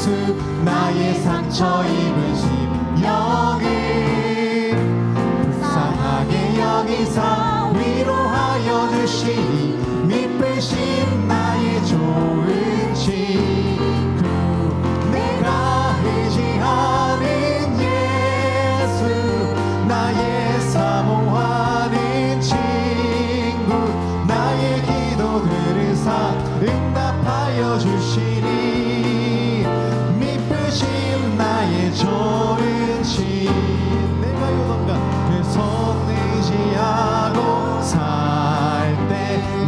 예수 나의 상처 입은 심령을 불쌍하게 여기사 위로하여 주시니 미쁘신 나의 좋은 친구 내가 의지하는 예수 나의 사모하는 친구 나의 기도 들으사 응답하여 주시니 미쁘신 나의 좋은 친구 내가 요단강 그손 의지하고 살 때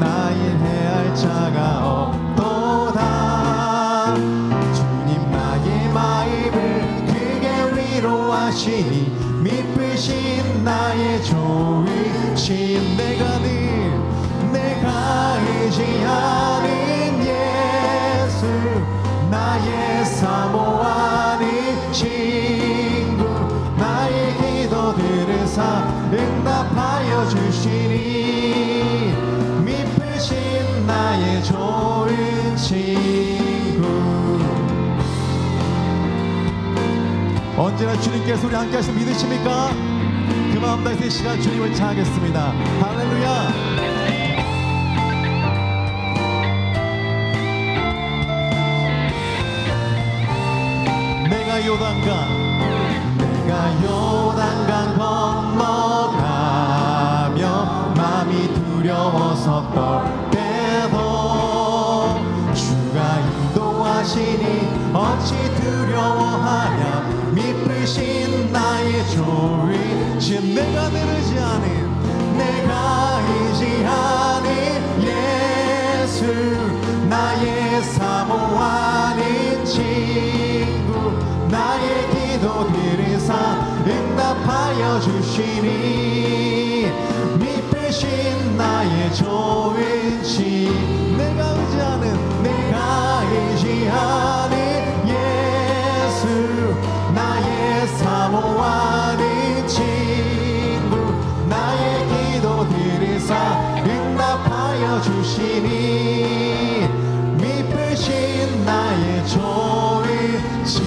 나의 해할 자가 없도다 주님 나의 마음을 크게 위로하시니 미쁘신 나의 좋은 친 내가 의지하는 예수 나의 사모하는 친구 나의 기도 들으사 응답하여 주시니 미쁘신 나의 좋은 친구 언제나 주님께서 우리 함께 하시는 믿으십니까? 그 마음 다해서 이 시간 주님을 찬양하겠습니다. 할렐루야. 내가 요단강 건너가며 마음이 두려워서 떨 때도 주가 인도하시니 어찌 두려워하랴 미쁘신 나의 좋은 신 내가 의지하는 예수 나의 사모하는 친구 나의 기도 들으사 응답하여 주시니 미쁘신 나의 좋은 친 내가 의지하는 예수 나의 사모하는 친구 나의 기도 들으사 응답하여 주시니 미쁘신 나의 좋은 친구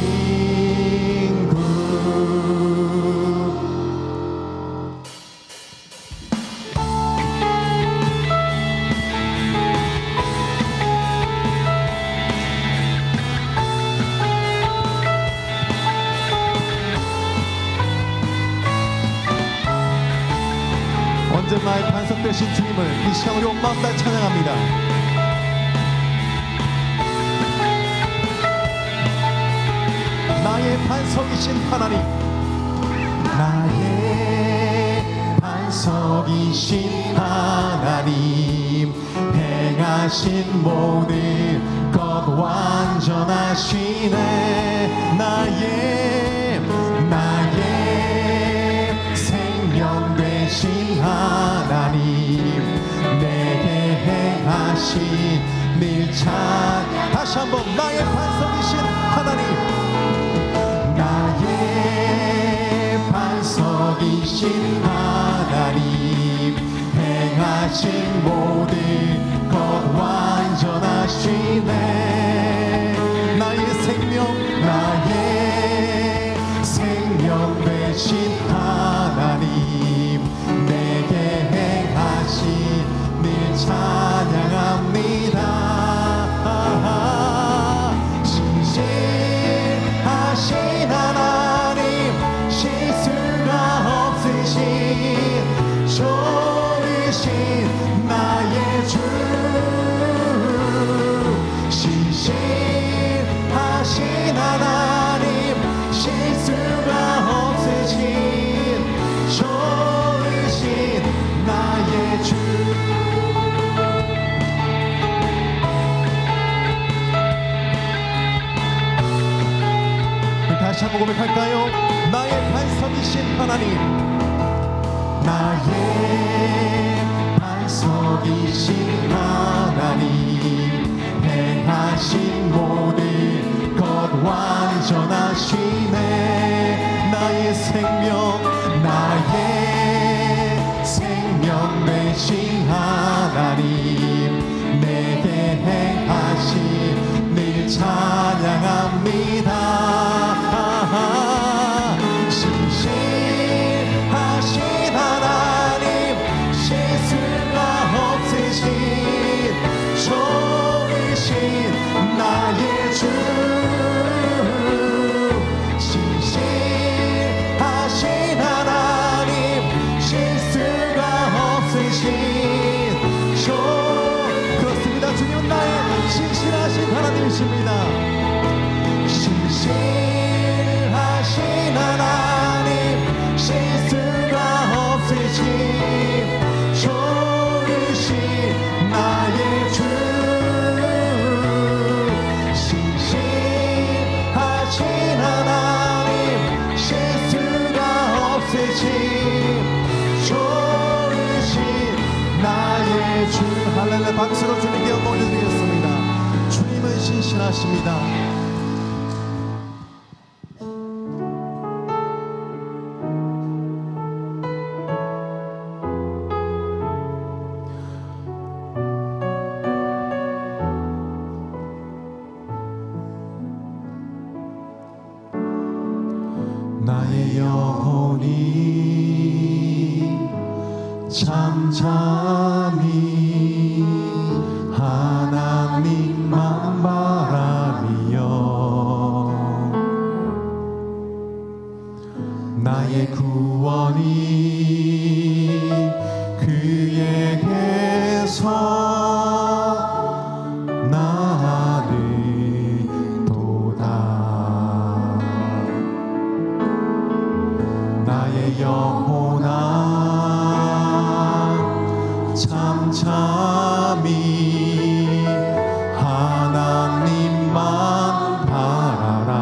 언제나의 반석 되신 주님을 이 시간 우리 온 마음 다 찬양합니다. 나의 반석이신 하나님 나의 반석이신 하나님 행하신 모든 것 완전하시네 나의 생명 되신 하나님 내게 행하신 늘 찬양 다시 한번 나의 반석이신 하나님 나의 반석이신 하나님 행하신 모든 것 완전하시네 나의 생명 되신 하나님 내게 행하신 늘 찬양합니다 신실하신 하나님 실수가 없으신 좋으신 나의 주 신실하신 하나님 실수가 없으신 좋으신 나의 주 다시 한번 고백할까요? 나의 반석이신 하나님 나의 반석이신 하나님 행하신 모든 것 완전하시네 나의 생명 되신 하나님 내게 행하신 늘 찬양합니다 신실하신 하나님, 실수가 없으신 좋으신 나의 주. 신실하신 하나님, 실수가 없으신 그렇습니다. 주님은 나의 신실하신 하나님이십니다. 신실하신 하나님, 실수가 없으신 좋으신 나의 주. 신실하신 하나님, 실수가 없으신 좋으신 나의 주. 할렐루야. 박수로 주님께 영광 올려드리겠습니다. 주님은 신실하십니다. 나의 영혼이 잠잠히 하나님만 바라며 나의 구원이 그에게서 나르도다. 나의 영혼아 잠잠히 하나님만 바라라.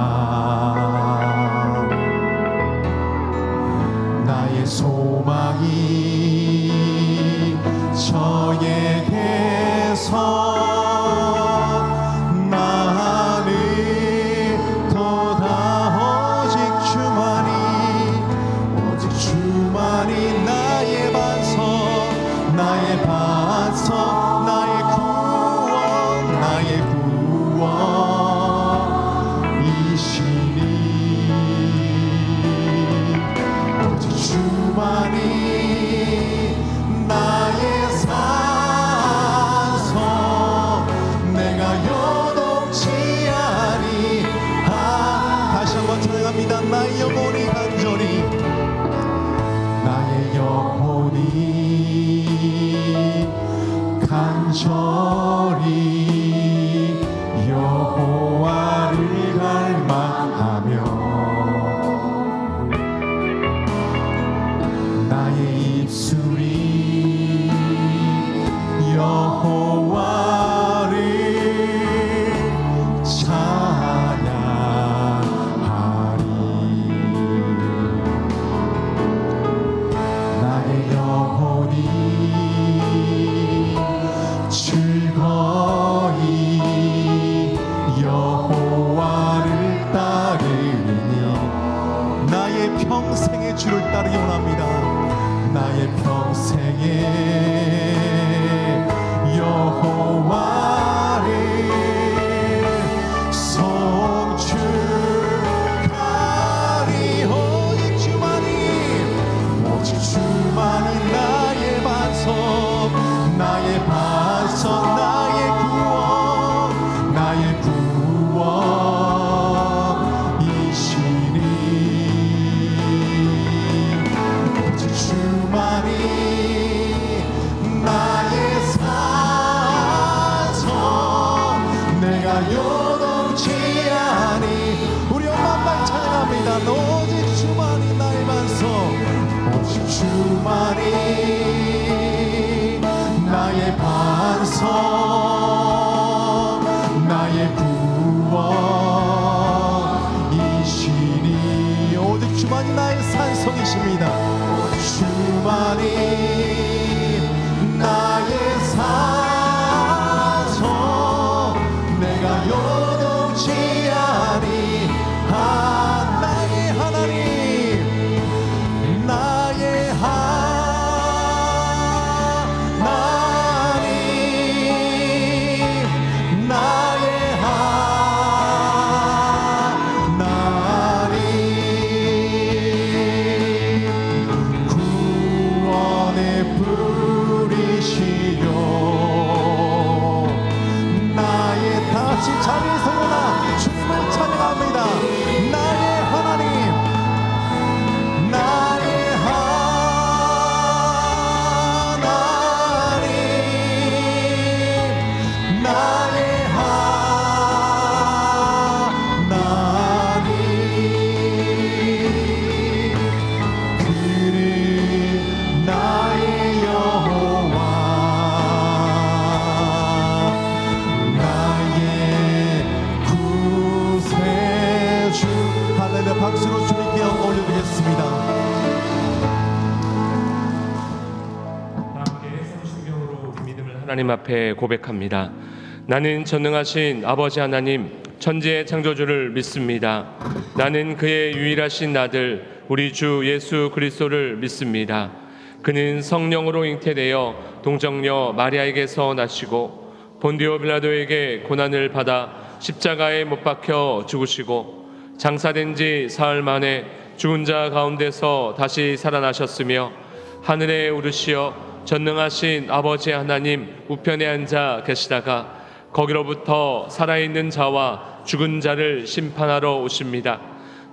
나의 소망이 저에게서 나르도다. 오직 주만이 나의 반석, 나의 반석, 나의 구원이시니. 오직 주만이 나의 산성, 내가 요동치 아니하. 다시 한번 찬양합니다. 나의 영혼이 간절히, 나의 영혼이 간절히 여호와를 갈망하며 나의 입술이 여호와를 찬양하리. 나의 영혼이 즐거이 여호와를 따르니. 나의 평생의 주를 따르기 원합니다. 나의 평생의 여호와를 송축하리. 오직 주만이 나의 반석, 나의 반석, 나의 구원이시니. 오직 주만이 나의 산성, 내가 요동치 아니. 우리 엄마만 찬양합니다. 오직 주만이 나의 반석, 오직 주만이 나의 반석, 나의 구원이시니. 오직 주만이 나의 산성이십니다. 오직 주만이 나의 산성, 내가 요동치 아니하. 나의 하나님, 나의 하나님, 박수로 주님께 영광 올려드리겠습니다. 함께 성신경으로 우리 믿음을 하나님 앞에 고백합니다. 나는 전능하신 아버지 하나님, 천지의 창조주를 믿습니다. 나는 그의 유일하신 아들 우리 주 예수 그리스도를 믿습니다. 그는 성령으로 잉태되어 동정녀 마리아에게서 나시고 본디오 빌라도에게 고난을 받아 십자가에 못 박혀 죽으시고 장사된 지 사흘 만에 죽은 자 가운데서 다시 살아나셨으며 하늘에 오르시어 전능하신 아버지 하나님 우편에 앉아 계시다가 거기로부터 살아있는 자와 죽은 자를 심판하러 오십니다.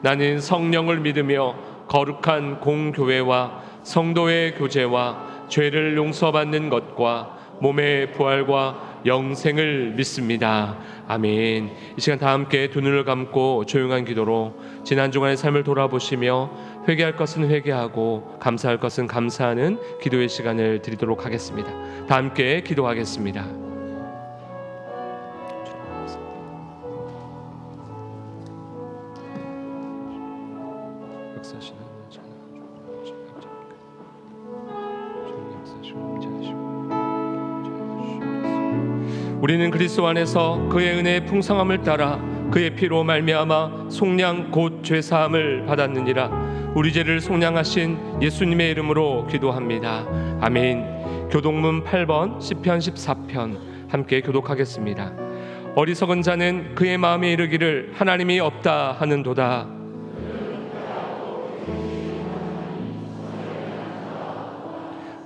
나는 성령을 믿으며 거룩한 공교회와 성도의 교제와 죄를 용서받는 것과 몸의 부활과 영생을 믿습니다. 아멘. 이 시간 다 함께 두 눈을 감고 조용한 기도로 지난 주간의 삶을 돌아보시며 회개할 것은 회개하고 감사할 것은 감사하는 기도의 시간을 드리도록 하겠습니다. 다 함께 기도하겠습니다. 우리는 그리스도 안에서 그의 은혜의 풍성함을 따라 그의 피로 말미암아 속량 곧 죄사함을 받았느니라. 우리 죄를 속량하신 예수님의 이름으로 기도합니다. 아멘. 교독문 8번 시편 14편 함께 교독하겠습니다. 어리석은 자는 그의 마음에 이르기를 하나님이 없다 하는도다.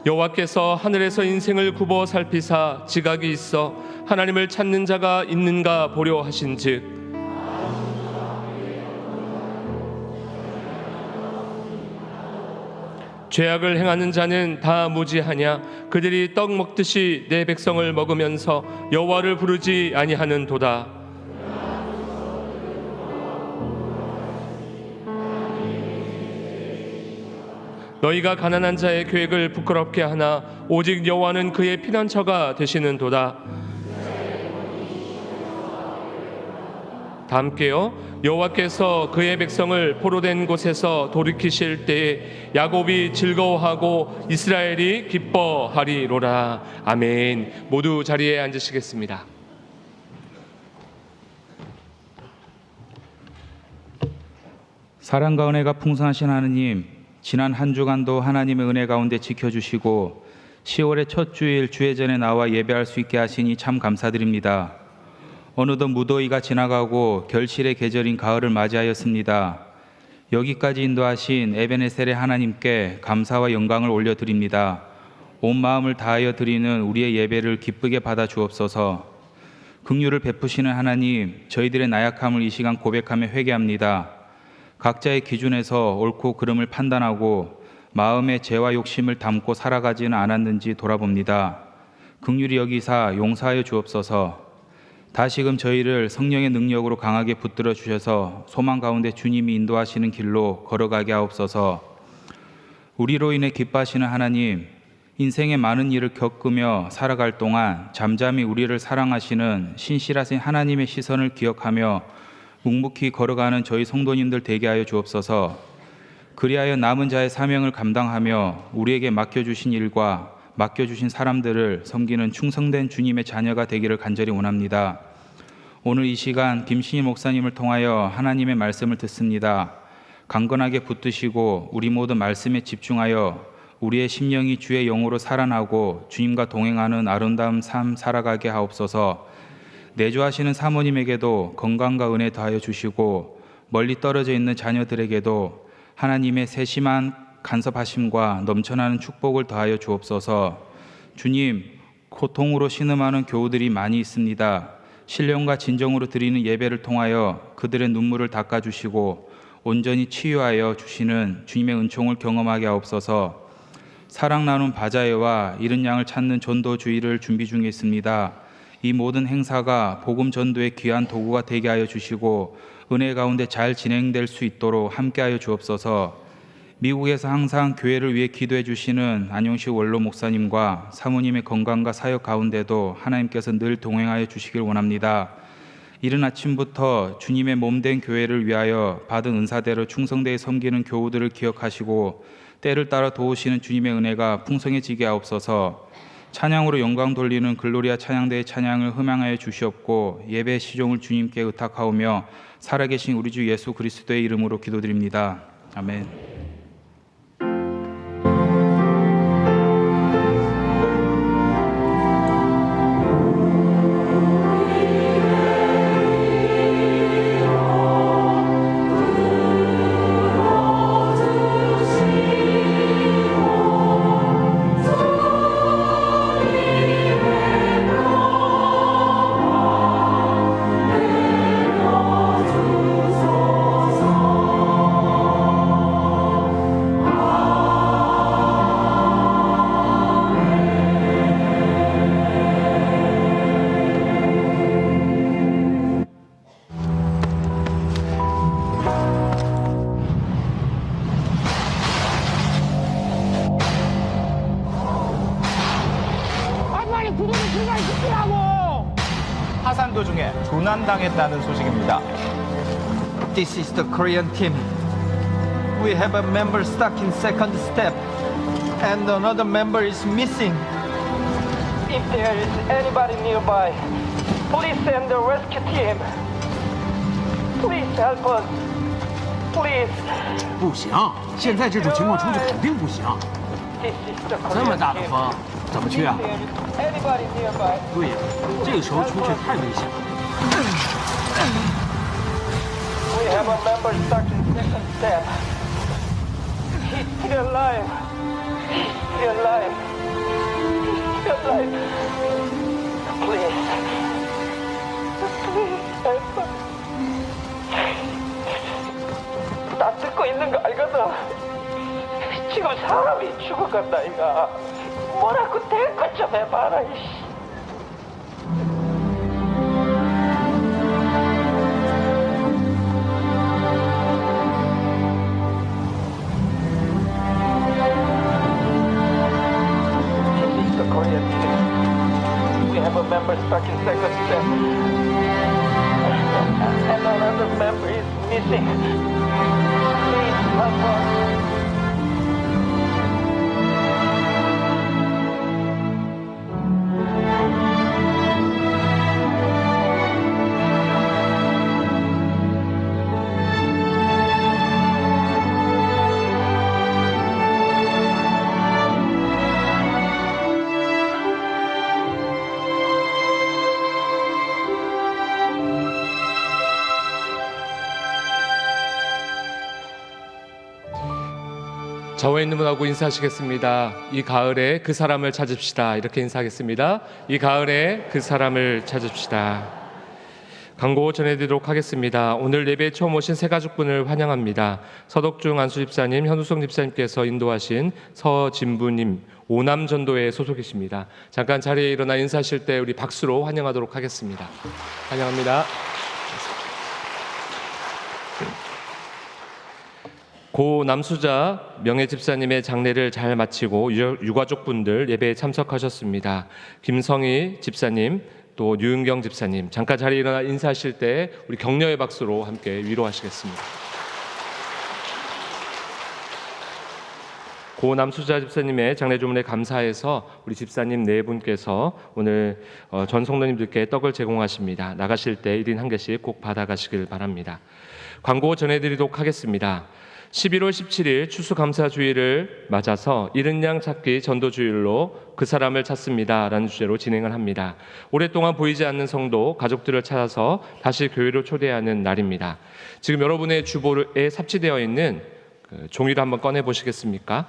여호와께서 하늘에서 인생을 굽어 살피사 지각이 있어 하나님을 찾는 자가 있는가 보려 하신즉 죄악을 행하는 자는 다 무지하냐. 그들이 떡 먹듯이 내 백성을 먹으면서 여호와를 부르지 아니하는도다. 너희가 가난한 자의 계획을 부끄럽게 하나 오직 여호와는 그의 피난처가 되시는도다. 다 함께요. 여호와께서 그의 백성을 포로된 곳에서 돌이키실 때에 야곱이 즐거워하고 이스라엘이 기뻐하리로라. 아멘. 모두 자리에 앉으시겠습니다. 사랑과 은혜가 풍성하신 하느님, 지난 한 주간도 하나님의 은혜 가운데 지켜주시고 10월의 첫 주일 주회전에 나와 예배할 수 있게 하시니 참 감사드립니다. 어느덧 무더위가 지나가고 결실의 계절인 가을을 맞이하였습니다. 여기까지 인도하신 에베네셀의 하나님께 감사와 영광을 올려드립니다. 온 마음을 다하여 드리는 우리의 예배를 기쁘게 받아 주옵소서. 긍휼을 베푸시는 하나님, 저희들의 나약함을 이 시간 고백하며 회개합니다. 각자의 기준에서 옳고 그름을 판단하고 마음의 죄와 욕심을 담고 살아가지는 않았는지 돌아봅니다. 긍휼히 여기사 용서하여 주옵소서. 다시금 저희를 성령의 능력으로 강하게 붙들어 주셔서 소망 가운데 주님이 인도하시는 길로 걸어가게 하옵소서. 우리로 인해 기뻐하시는 하나님, 인생의 많은 일을 겪으며 살아갈 동안 잠잠히 우리를 사랑하시는 신실하신 하나님의 시선을 기억하며 묵묵히 걸어가는 저희 성도님들 되게 하여 주옵소서. 그리하여 남은 자의 사명을 감당하며 우리에게 맡겨주신 일과 맡겨주신 사람들을 섬기는 충성된 주님의 자녀가 되기를 간절히 원합니다. 오늘 이 시간 김신희 목사님을 통하여 하나님의 말씀을 듣습니다. 강건하게 붙드시고 우리 모두 말씀에 집중하여 우리의 심령이 주의 영으로 살아나고 주님과 동행하는 아름다운 삶 살아가게 하옵소서. 내조하시는 사모님에게도 건강과 은혜 더하여 주시고 멀리 떨어져 있는 자녀들에게도 하나님의 세심한 간섭하심과 넘쳐나는 축복을 더하여 주옵소서. 주님, 고통으로 신음하는 교우들이 많이 있습니다. 신령과 진정으로 드리는 예배를 통하여 그들의 눈물을 닦아주시고 온전히 치유하여 주시는 주님의 은총을 경험하게 하옵소서. 사랑 나눈 바자회와 잃은 양을 찾는 전도주의를 준비 중에 있습니다. 이 모든 행사가 복음 전도의 귀한 도구가 되게 하여 주시고 은혜 가운데 잘 진행될 수 있도록 함께하여 주옵소서. 미국에서 항상 교회를 위해 기도해 주시는 안용식 원로 목사님과 사모님의 건강과 사역 가운데도 하나님께서 늘 동행하여 주시길 원합니다. 이른 아침부터 주님의 몸된 교회를 위하여 받은 은사대로 충성되이 섬기는 교우들을 기억하시고 때를 따라 도우시는 주님의 은혜가 풍성해지게 하옵소서. 찬양으로 영광 돌리는 글로리아 찬양대의 찬양을 흠양하여 주시옵고 예배 시종을 주님께 의탁하오며 살아계신 우리 주 예수 그리스도의 이름으로 기도드립니다. 아멘. 하산 도중에 조난당했다는 소식입니다. This is the Korean team. We have a member stuck in second step, and another member is missing. If there is anybody nearby, please send the rescue team. Please help us. Please. 不行，现在这种情况出去肯定不行。 This is the 这么 Korean 大的 team. 风，怎么去啊 If？there is anybody nearby, 对呀，这个时候出去太危险了。 we have a member stuck in second step. He's still alive. He's still alive. He's still alive. Please. Please help us. 나 듣고 있는 거 알거든. 지금 사람이 죽어간다 이가. 뭐라고 대꾸 좀 해봐라 이씨. This is the Korean team. We have a member stuck in second step. And another member is missing. Please help us. 좌우에 있는 분하고 인사하시겠습니다. 이 가을에 그 사람을 찾읍시다. 이렇게 인사하겠습니다. 이 가을에 그 사람을 찾읍시다. 광고 전해드리도록 하겠습니다. 오늘 예배에 처음 오신 새 가족분을 환영합니다. 서덕중 안수 집사님, 현우성 집사님께서 인도하신 서진부님, 오남전도회 소속이십니다. 잠깐 자리에 일어나 인사하실 때 우리 박수로 환영하도록 하겠습니다. 환영합니다. 고 남수자 명예 집사님의 장례를 잘 마치고 유가족분들 예배에 참석하셨습니다. 김성희 집사님, 또 유은경 집사님, 잠깐 자리에 일어나 인사하실 때 우리 격려의 박수로 함께 위로하시겠습니다. 고 남수자 집사님의 장례 주문에 감사해서 우리 집사님 네 분께서 오늘 전 성도님들께 떡을 제공하십니다. 나가실 때 1인 한 개씩 꼭 받아가시길 바랍니다. 광고 전해드리도록 하겠습니다. 11월 17일 추수감사주일을 맞아서 잃은 양 찾기 전도주일로 그 사람을 찾습니다 라는 주제로 진행을 합니다. 오랫동안 보이지 않는 성도, 가족들을 찾아서 다시 교회로 초대하는 날입니다. 지금 여러분의 주보에 삽치되어 있는 종이를 한번 꺼내 보시겠습니까?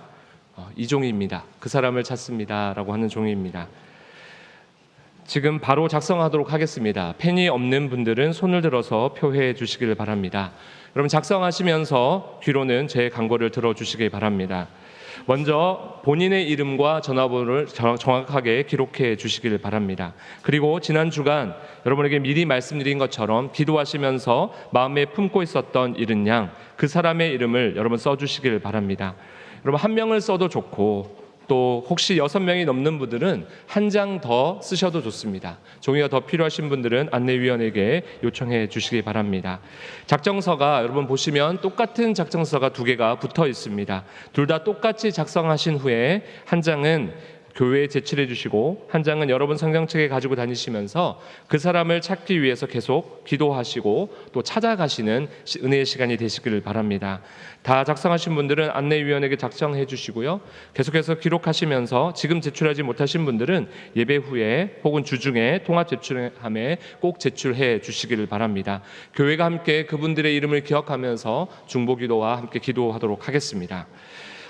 이 종이입니다. 그 사람을 찾습니다 라고 하는 종이입니다. 지금 바로 작성하도록 하겠습니다. 펜이 없는 분들은 손을 들어서 표해해 주시길 바랍니다. 여러분 작성하시면서 뒤로는 제 광고를 들어주시기 바랍니다. 먼저 본인의 이름과 전화번호를 정확하게 기록해 주시길 바랍니다. 그리고 지난 주간 여러분에게 미리 말씀드린 것처럼 기도하시면서 마음에 품고 있었던 잃은 양, 그 사람의 이름을 여러분 써주시길 바랍니다. 여러분 한 명을 써도 좋고 또 혹시 6명이 넘는 분들은 한 장 더 쓰셔도 좋습니다. 종이가 더 필요하신 분들은 안내위원에게 요청해 주시기 바랍니다. 작성서가 여러분 보시면 똑같은 작성서가 2개가 붙어 있습니다. 둘 다 똑같이 작성하신 후에 한 장은 교회에 제출해 주시고 한 장은 여러분 성경책에 가지고 다니시면서 그 사람을 찾기 위해서 계속 기도하시고 또 찾아가시는 은혜의 시간이 되시기를 바랍니다. 다 작성하신 분들은 안내위원에게 작성해 주시고요. 계속해서 기록하시면서 지금 제출하지 못하신 분들은 예배 후에 혹은 주중에 통합 제출함에 꼭 제출해 주시기를 바랍니다. 교회가 함께 그분들의 이름을 기억하면서 중보기도와 함께 기도하도록 하겠습니다.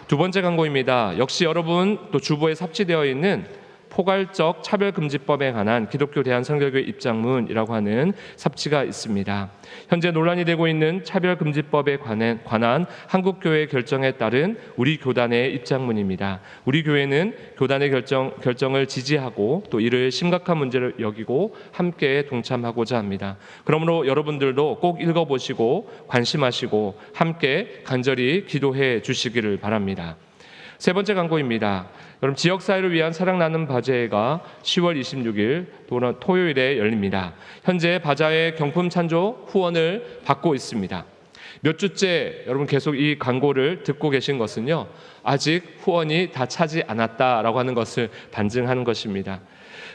두 번째 광고입니다. 역시 여러분 또 주보에 삽입되어 있는 포괄적 차별금지법에 관한 기독교 대한선교교회 입장문이라고 하는 삽지가 있습니다. 현재 논란이 되고 있는 차별금지법에 관한 한국교회 결정에 따른 우리 교단의 입장문입니다. 우리 교회는 교단의 결정을 지지하고 또 이를 심각한 문제를 여기고 함께 동참하고자 합니다. 그러므로 여러분들도 꼭 읽어보시고 관심하시고 함께 간절히 기도해 주시기를 바랍니다. 세 번째 광고입니다. 여러분 지역사회를 위한 사랑 나눔 바자회가 10월 26일 토요일에 열립니다. 현재 바자회 경품 찬조 후원을 받고 있습니다. 몇 주째 여러분 계속 이 광고를 듣고 계신 것은요, 아직 후원이 다 차지 않았다라고 하는 것을 반증하는 것입니다.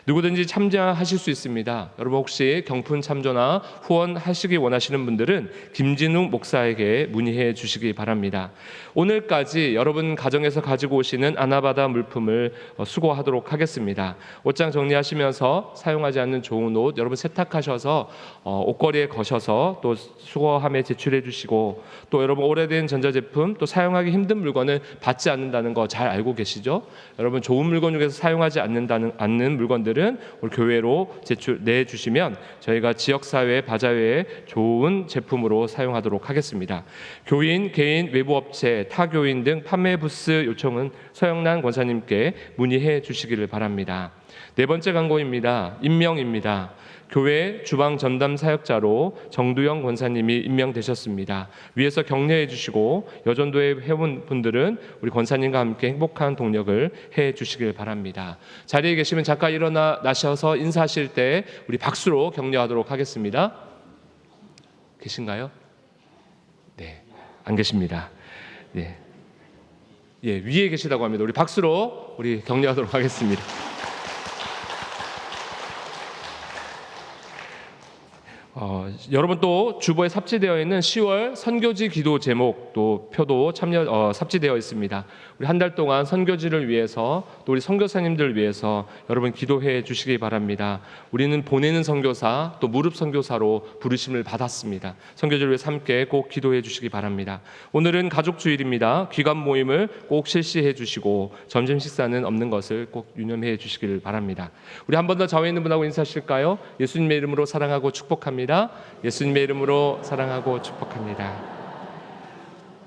누구든지 참여하실 수 있습니다. 여러분 혹시 경품 참조나 후원하시기 원하시는 분들은 김진욱 목사에게 문의해 주시기 바랍니다. 오늘까지 여러분 가정에서 가지고 오시는 아나바다 물품을 수거하도록 하겠습니다. 옷장 정리하시면서 사용하지 않는 좋은 옷 여러분 세탁하셔서 옷걸이에 거셔서 또 수거함에 제출해 주시고, 또 여러분 오래된 전자제품 또 사용하기 힘든 물건을 받지 않는다는 거 잘 알고 계시죠? 여러분 좋은 물건 중에서 사용하지 않는 물건들은 우리 교회로 내주시면 저희가 지역사회 바자회에 좋은 제품으로 사용하도록 하겠습니다. 교인, 개인, 외부업체, 타교인 등 판매 부스 요청은 서영란 권사님께 문의해 주시기를 바랍니다. 네 번째 광고입니다. 임명입니다. 교회 주방 전담 사역자로 정두영 권사님이 임명되셨습니다. 위에서 격려해 주시고 여전도의 회원분들은 우리 권사님과 함께 행복한 동력을 해 주시길 바랍니다. 자리에 계시면 잠깐 일어나셔서 인사하실 때 우리 박수로 격려하도록 하겠습니다. 계신가요? 네, 안 계십니다. 네, 예, 위에 계시다고 합니다. 우리 박수로 우리 격려하도록 하겠습니다. 여러분 또 주보에 삽입되어 있는 10월 선교지 기도 제목 또 표도 삽입되어 있습니다. 우리 한 달 동안 선교지를 위해서 또 우리 선교사님들 위해서 여러분 기도해 주시기 바랍니다. 우리는 보내는 선교사 또 무릎 선교사로 부르심을 받았습니다. 선교지를 위해서 함께 꼭 기도해 주시기 바랍니다. 오늘은 가족 주일입니다. 귀감 모임을 꼭 실시해 주시고 점심 식사는 없는 것을 꼭 유념해 주시기를 바랍니다. 우리 한 번 더 좌우에 있는 분하고 인사하실까요? 예수님의 이름으로 사랑하고 축복합니다. 예수님의 이름으로 사랑하고 축복합니다.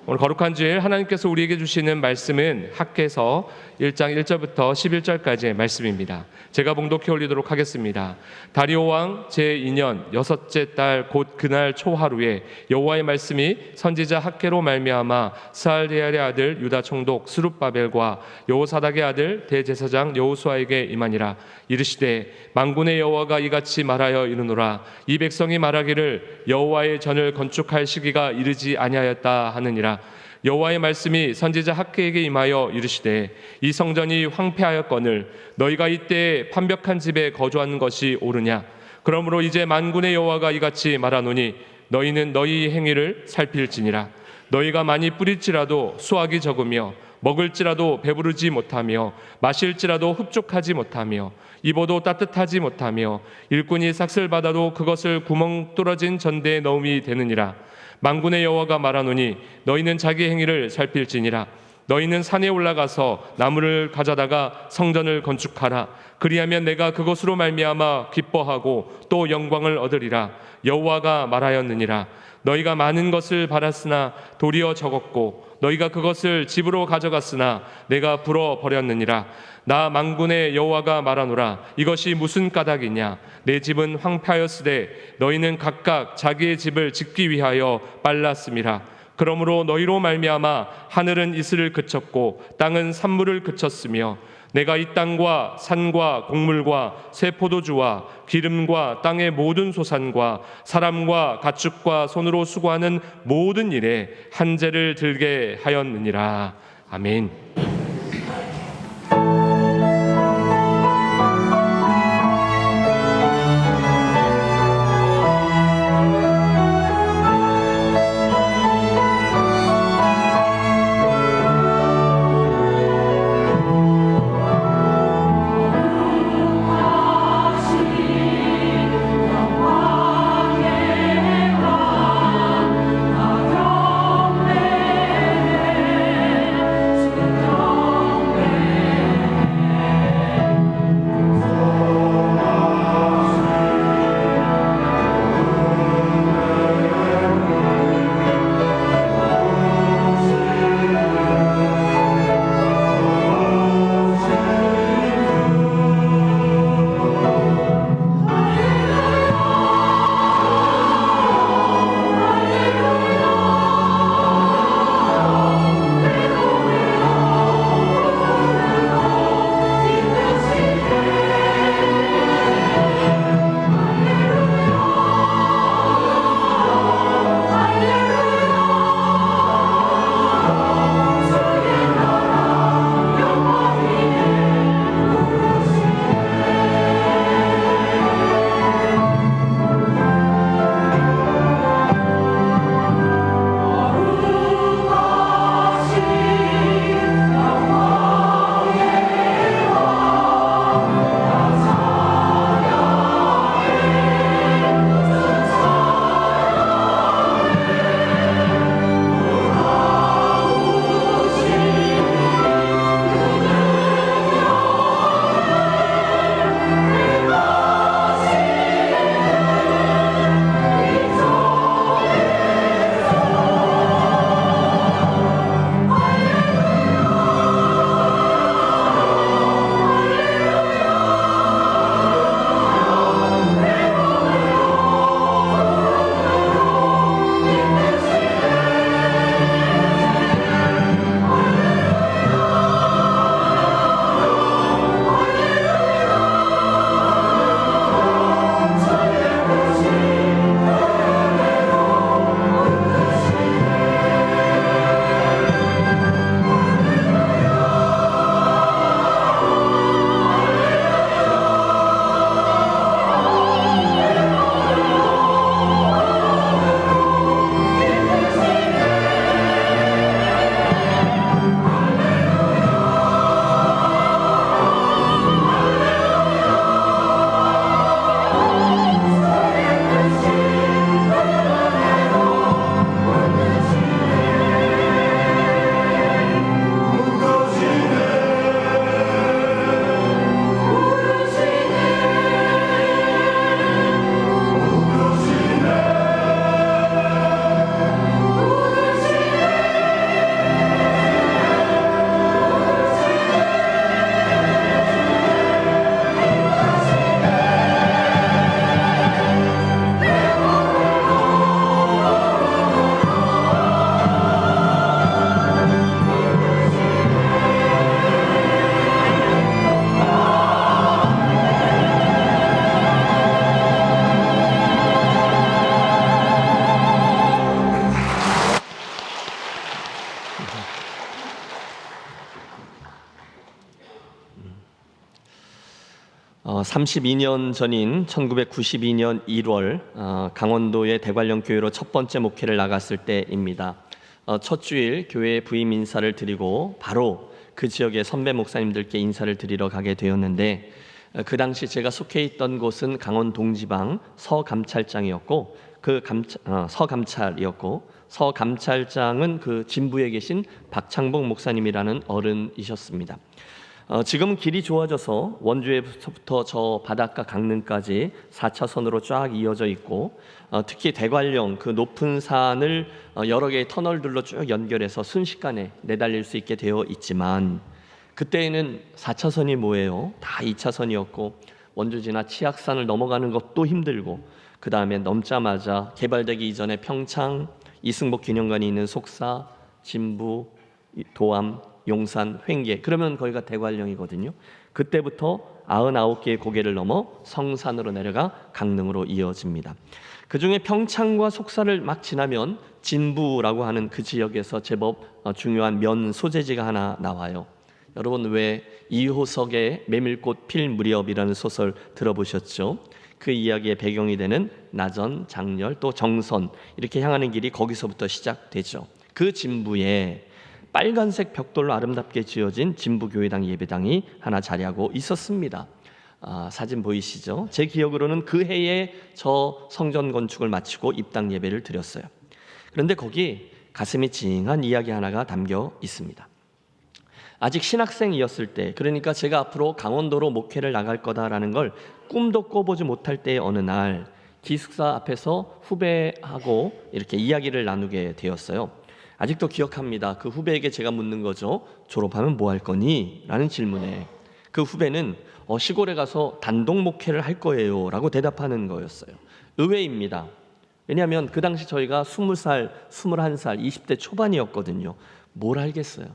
오늘 거룩한 주일 하나님께서 우리에게 주시는 말씀은 학개서 1장 1절부터 11절까지의 말씀입니다. 제가 봉독해 올리도록 하겠습니다. 다리오 왕 제2년 6째 달 곧 그날 초하루에 여호와의 말씀이 선지자 학개로 말미암아 스알디엘의 아들 유다 총독 스룹바벨과 여호사닥의 아들 대제사장 여호수아에게 임하니라. 이르시되 만군의 여호와가 이같이 말하여 이르노라. 이 백성이 말하기를 여호와의 전을 건축할 시기가 이르지 아니하였다 하느니라. 여호와의 말씀이 선지자 학개에게 임하여 이르시되 이 성전이 황폐하였거늘 너희가 이때 판벽한 집에 거주하는 것이 옳으냐. 그러므로 이제 만군의 여호와가 이같이 말하노니 너희는 너희 행위를 살필지니라. 너희가 많이 뿌릴지라도 수확이 적으며 먹을지라도 배부르지 못하며 마실지라도 흡족하지 못하며 입어도 따뜻하지 못하며 일꾼이 삭슬 받아도 그것을 구멍 뚫어진 전대에 넣음이 되느니라. 만군의 여호와가 말하노니 너희는 자기 행위를 살필지니라. 너희는 산에 올라가서 나무를 가져다가 성전을 건축하라. 그리하면 내가 그것으로 말미암아 기뻐하고 또 영광을 얻으리라. 여호와가 말하였느니라. 너희가 많은 것을 바랐으나 도리어 적었고 너희가 그것을 집으로 가져갔으나 내가 불어 버렸느니라. 나 만군의 여호와가 말하노라. 이것이 무슨 까닭이냐. 내 집은 황폐하였으되 너희는 각각 자기의 집을 짓기 위하여 빨랐음이라. 그러므로 너희로 말미암아 하늘은 이슬을 그쳤고 땅은 산물을 그쳤으며 내가 이 땅과 산과 곡물과 새 포도주와 기름과 땅의 모든 소산과 사람과 가축과 손으로 수고하는 모든 일에 한재를 들게 하였느니라. 아멘. 어, 32년 전인 1992년 1월 강원도의 대관령 교회로 첫 번째 목회를 나갔을 때입니다. 첫 주일 교회 부임 인사를 드리고 바로 그 지역의 선배 목사님들께 인사를 드리러 가게 되었는데 그 당시 제가 속해 있던 곳은 강원 동지방 서감찰장이었고 서감찰장은 그 진부에 계신 박창복 목사님이라는 어른이셨습니다. 지금은 길이 좋아져서 원주에서부터 저 바닷가 강릉까지 4차선으로 쫙 이어져 있고 특히 대관령 그 높은 산을 여러 개의 터널들로 쭉 연결해서 순식간에 내달릴 수 있게 되어 있지만 그때에는 4차선이 뭐예요? 다 2차선이었고 원주 지나 치악산을 넘어가는 것도 힘들고 그 다음에 넘자마자 개발되기 이전에 평창, 이승복 기념관이 있는 속사, 진부, 도암, 용산, 횡계, 그러면 거기가 대관령이거든요. 그때부터 99개의 고개를 넘어 성산으로 내려가 강릉으로 이어집니다. 그중에 평창과 속사를 막 지나면 진부라고 하는 그 지역에서 제법 중요한 면 소재지가 하나 나와요. 여러분 왜 이호석의 메밀꽃 필 무렵이라는 소설 들어보셨죠? 그 이야기의 배경이 되는 나전, 장렬, 또 정선 이렇게 향하는 길이 거기서부터 시작되죠. 그 진부에 빨간색 벽돌로 아름답게 지어진 진부교회당 예배당이 하나 자리하고 있었습니다. 사진 보이시죠? 제 기억으로는 그 해에 저 성전 건축을 마치고 입당 예배를 드렸어요. 그런데 거기 가슴이 찡한 이야기 하나가 담겨 있습니다. 아직 신학생이었을 때, 그러니까 제가 앞으로 강원도로 목회를 나갈 거다라는 걸 꿈도 꿔보지 못할 때의 어느 날 기숙사 앞에서 후배하고 이렇게 이야기를 나누게 되었어요. 아직도 기억합니다. 그 후배에게 제가 묻는 거죠. 졸업하면 뭐 할 거니? 라는 질문에 그 후배는 시골에 가서 단독 목회를 할 거예요 라고 대답하는 거였어요. 의외입니다. 왜냐하면 그 당시 저희가 20살, 21살, 20대 초반이었거든요. 뭘 알겠어요.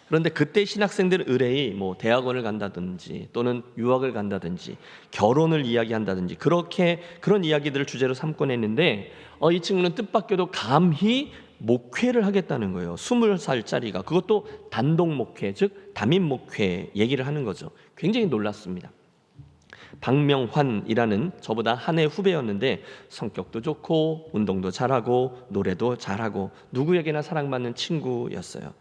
그런데 그때 신학생들 의뢰이 뭐 대학원을 간다든지 또는 유학을 간다든지 결혼을 이야기한다든지 그런 이야기들을 주제로 삼곤 했는데 이 친구는 뜻밖에도 감히 목회를 하겠다는 거예요. 20살짜리가 그것도 단독 목회, 즉 담임 목회 얘기를 하는 거죠. 굉장히 놀랐습니다. 박명환이라는 저보다 한 해 후배였는데 성격도 좋고 운동도 잘하고 노래도 잘하고 누구에게나 사랑받는 친구였어요.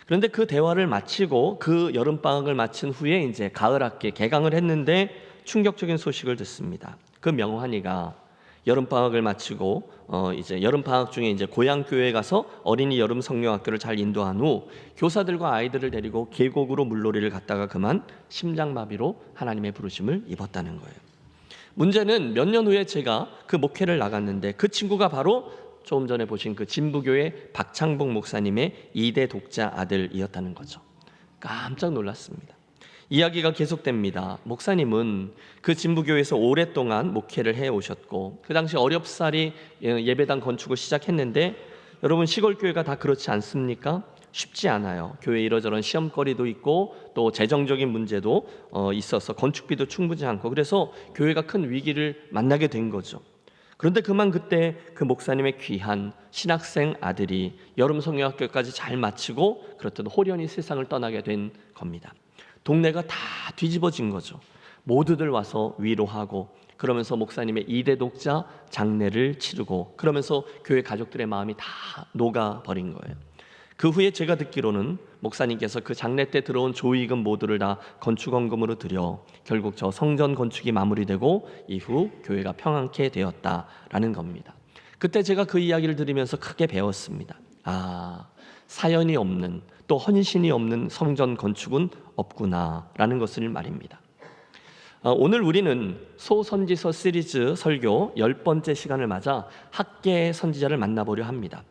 그런데 그 대화를 마치고 그 여름방학을 마친 후에 이제 가을 학기에 개강을 했는데 충격적인 소식을 듣습니다. 그 명환이가 여름방학을 마치고 이제 여름방학 중에 이제 고향 교회에 가서 어린이 여름 성령학교를 잘 인도한 후 교사들과 아이들을 데리고 계곡으로 물놀이를 갔다가 그만 심장마비로 하나님의 부르심을 입었다는 거예요. 문제는 몇 년 후에 제가 그 목회를 나갔는데 그 친구가 바로 조금 전에 보신 그 진부교회 박창복 목사님의 2대 독자 아들이었다는 거죠. 깜짝 놀랐습니다. 이야기가 계속됩니다. 목사님은 그 진부교회에서 오랫동안 목회를 해오셨고 그 당시 어렵사리 예배당 건축을 시작했는데 여러분 시골교회가 다 그렇지 않습니까? 쉽지 않아요. 교회 이러저런 시험거리도 있고 또 재정적인 문제도 있어서 건축비도 충분치 않고 그래서 교회가 큰 위기를 만나게 된 거죠. 그런데 그만 그때 그 목사님의 귀한 신학생 아들이 여름 성령학교까지 잘 마치고 그렇듯 홀연히 세상을 떠나게 된 겁니다. 동네가 다 뒤집어진 거죠. 모두들 와서 위로하고 그러면서 목사님의 2대 독자 장례를 치르고 그러면서 교회 가족들의 마음이 다 녹아버린 거예요. 그 후에 제가 듣기로는 목사님께서 그 장례 때 들어온 조의금 모두를 다 건축원금으로 들여 결국 저 성전 건축이 마무리되고 이후 교회가 평안케 되었다라는 겁니다. 그때 제가 그 이야기를 들으면서 크게 배웠습니다. 사연이 없는 또 헌신이 없는 성전 건축은 없구나라는 것을 말입니다. 오늘 우리는 소선지서 시리즈 설교 10번째 시간을 맞아 학계 선지자를 만나보려 합니다.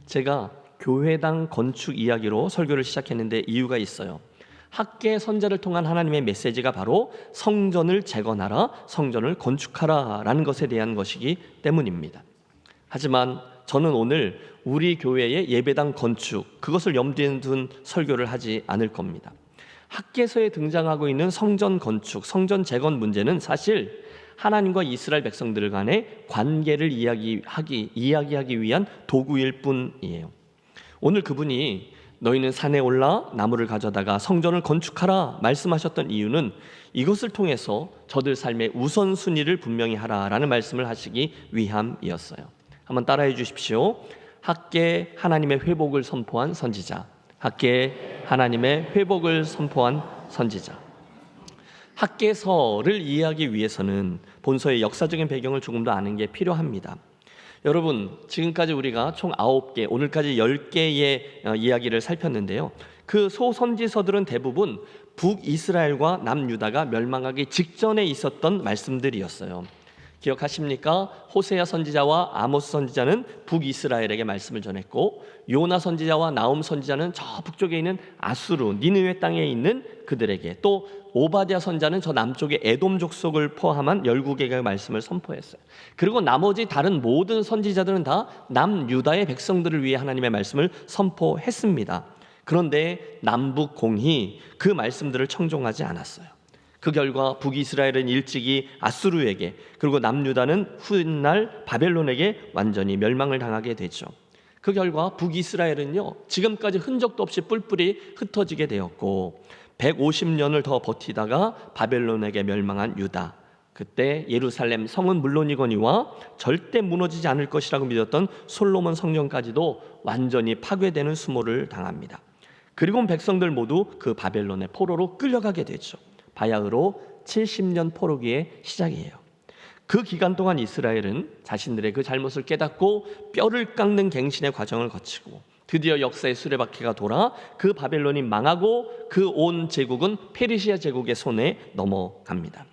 제가 교회당 건축 이야기로 설교를 시작했는데 이유가 있어요. 학계 선지자를 통한 하나님의 메시지가 바로 성전을 재건하라, 성전을 건축하라 라는 것에 대한 것이기 때문입니다. 하지만 저는 오늘 우리 교회의 예배당 건축 그것을 염두에 둔 설교를 하지 않을 겁니다. 학계서에 등장하고 있는 성전 건축, 성전 재건 문제는 사실 하나님과 이스라엘 백성들 간의 관계를 이야기하기 위한 도구일 뿐이에요. 오늘 그분이 너희는 산에 올라 나무를 가져다가 성전을 건축하라 말씀하셨던 이유는 이것을 통해서 저들 삶의 우선순위를 분명히 하라라는 말씀을 하시기 위함이었어요. 한번 따라해 주십시오. 학계 하나님의 회복을 선포한 선지자. 학계 하나님의 회복을 선포한 선지자. 학계서를 이해하기 위해서는 본서의 역사적인 배경을 조금 더 아는 게 필요합니다. 여러분, 지금까지 우리가 총 9개, 오늘까지 10개의 이야기를 살폈는데요. 그 소선지서들은 대부분 북이스라엘과 남유다가 멸망하기 직전에 있었던 말씀들이었어요. 기억하십니까? 호세아 선지자와 아모스 선지자는 북이스라엘에게 말씀을 전했고 요나 선지자와 나움 선지자는 저 북쪽에 있는 아수르 니느웨 땅에 있는 그들에게, 또 오바댜 선지자는 저 남쪽의 에돔 족속을 포함한 12개의 말씀을 선포했어요. 그리고 나머지 다른 모든 선지자들은 다 남유다의 백성들을 위해 하나님의 말씀을 선포했습니다. 그런데 남북공이 그 말씀들을 청종하지 않았어요. 그 결과 북이스라엘은 일찍이 아수르에게, 그리고 남유다는 훗날 바벨론에게 완전히 멸망을 당하게 되죠. 그 결과 북이스라엘은요, 지금까지 흔적도 없이 뿔뿔이 흩어지게 되었고 150년을 더 버티다가 바벨론에게 멸망한 유다, 그때 예루살렘 성은 물론이거니와 절대 무너지지 않을 것이라고 믿었던 솔로몬 성전까지도 완전히 파괴되는 수모를 당합니다. 그리고 백성들 모두 그 바벨론의 포로로 끌려가게 되죠. 바야흐로 70년 포로기의 시작이에요. 그 기간 동안 이스라엘은 자신들의 그 잘못을 깨닫고 뼈를 깎는 갱신의 과정을 거치고 드디어 역사의 수레바퀴가 돌아 그 바벨론이 망하고 그 온 제국은 페르시아 제국의 손에 넘어갑니다.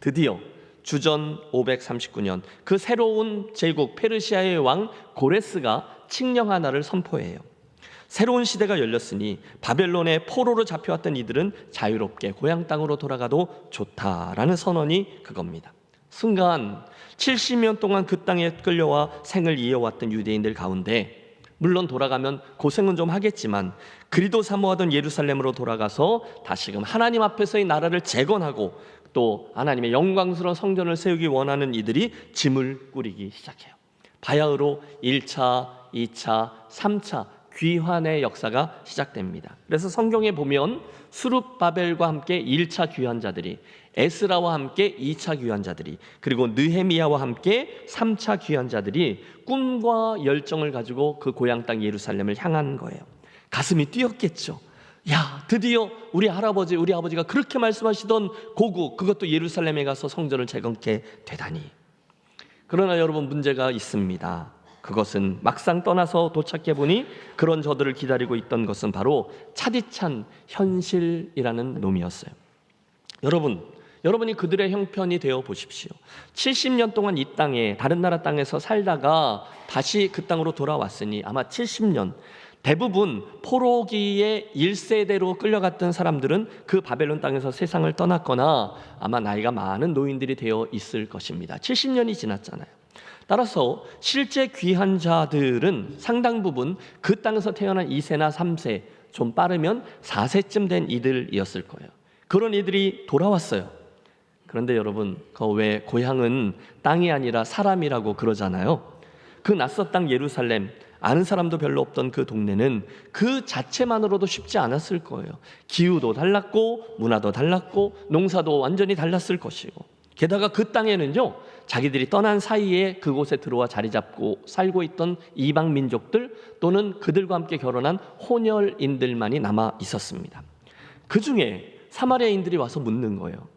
드디어 주전 539년 그 새로운 제국 페르시아의 왕 고레스가 칙령 하나를 선포해요. 새로운 시대가 열렸으니 바벨론의 포로로 잡혀왔던 이들은 자유롭게 고향 땅으로 돌아가도 좋다라는 선언이 그겁니다. 순간 70년 동안 그 땅에 끌려와 생을 이어왔던 유대인들 가운데 물론 돌아가면 고생은 좀 하겠지만 그리도 사모하던 예루살렘으로 돌아가서 다시금 하나님 앞에서의 나라를 재건하고 또 하나님의 영광스러운 성전을 세우기 원하는 이들이 짐을 꾸리기 시작해요. 바야흐로 1차, 2차, 3차 귀환의 역사가 시작됩니다. 그래서 성경에 보면 수룹바벨과 함께 1차 귀환자들이, 에스라와 함께 2차 귀환자들이, 그리고 느헤미야와 함께 3차 귀환자들이 꿈과 열정을 가지고 그 고향 땅 예루살렘을 향한 거예요. 가슴이 뛰었겠죠. 야, 드디어 우리 할아버지, 우리 아버지가 그렇게 말씀하시던 고국, 그것도 예루살렘에 가서 성전을 재건케 되다니. 그러나 여러분, 문제가 있습니다. 그것은 막상 떠나서 도착해 보니 그런 저들을 기다리고 있던 것은 바로 차디찬 현실이라는 놈이었어요. 여러분이 그들의 형편이 되어 보십시오. 70년 동안 이 땅에, 다른 나라 땅에서 살다가 다시 그 땅으로 돌아왔으니 아마 70년, 대부분 포로기의 1세대로 끌려갔던 사람들은 그 바벨론 땅에서 세상을 떠났거나 아마 나이가 많은 노인들이 되어 있을 것입니다. 70년이 지났잖아요. 따라서 실제 귀한 자들은 상당 부분 그 땅에서 태어난 2세나 3세, 좀 빠르면 4세쯤 된 이들이었을 거예요. 그런 이들이 돌아왔어요. 그런데 여러분, 왜 고향은 땅이 아니라 사람이라고 그러잖아요. 그 낯선 땅 예루살렘, 아는 사람도 별로 없던 그 동네는 그 자체만으로도 쉽지 않았을 거예요. 기후도 달랐고 문화도 달랐고 농사도 완전히 달랐을 것이고, 게다가 그 땅에는요, 자기들이 떠난 사이에 그곳에 들어와 자리 잡고 살고 있던 이방 민족들 또는 그들과 함께 결혼한 혼혈인들만이 남아 있었습니다. 그 중에 사마리아인들이 와서 묻는 거예요.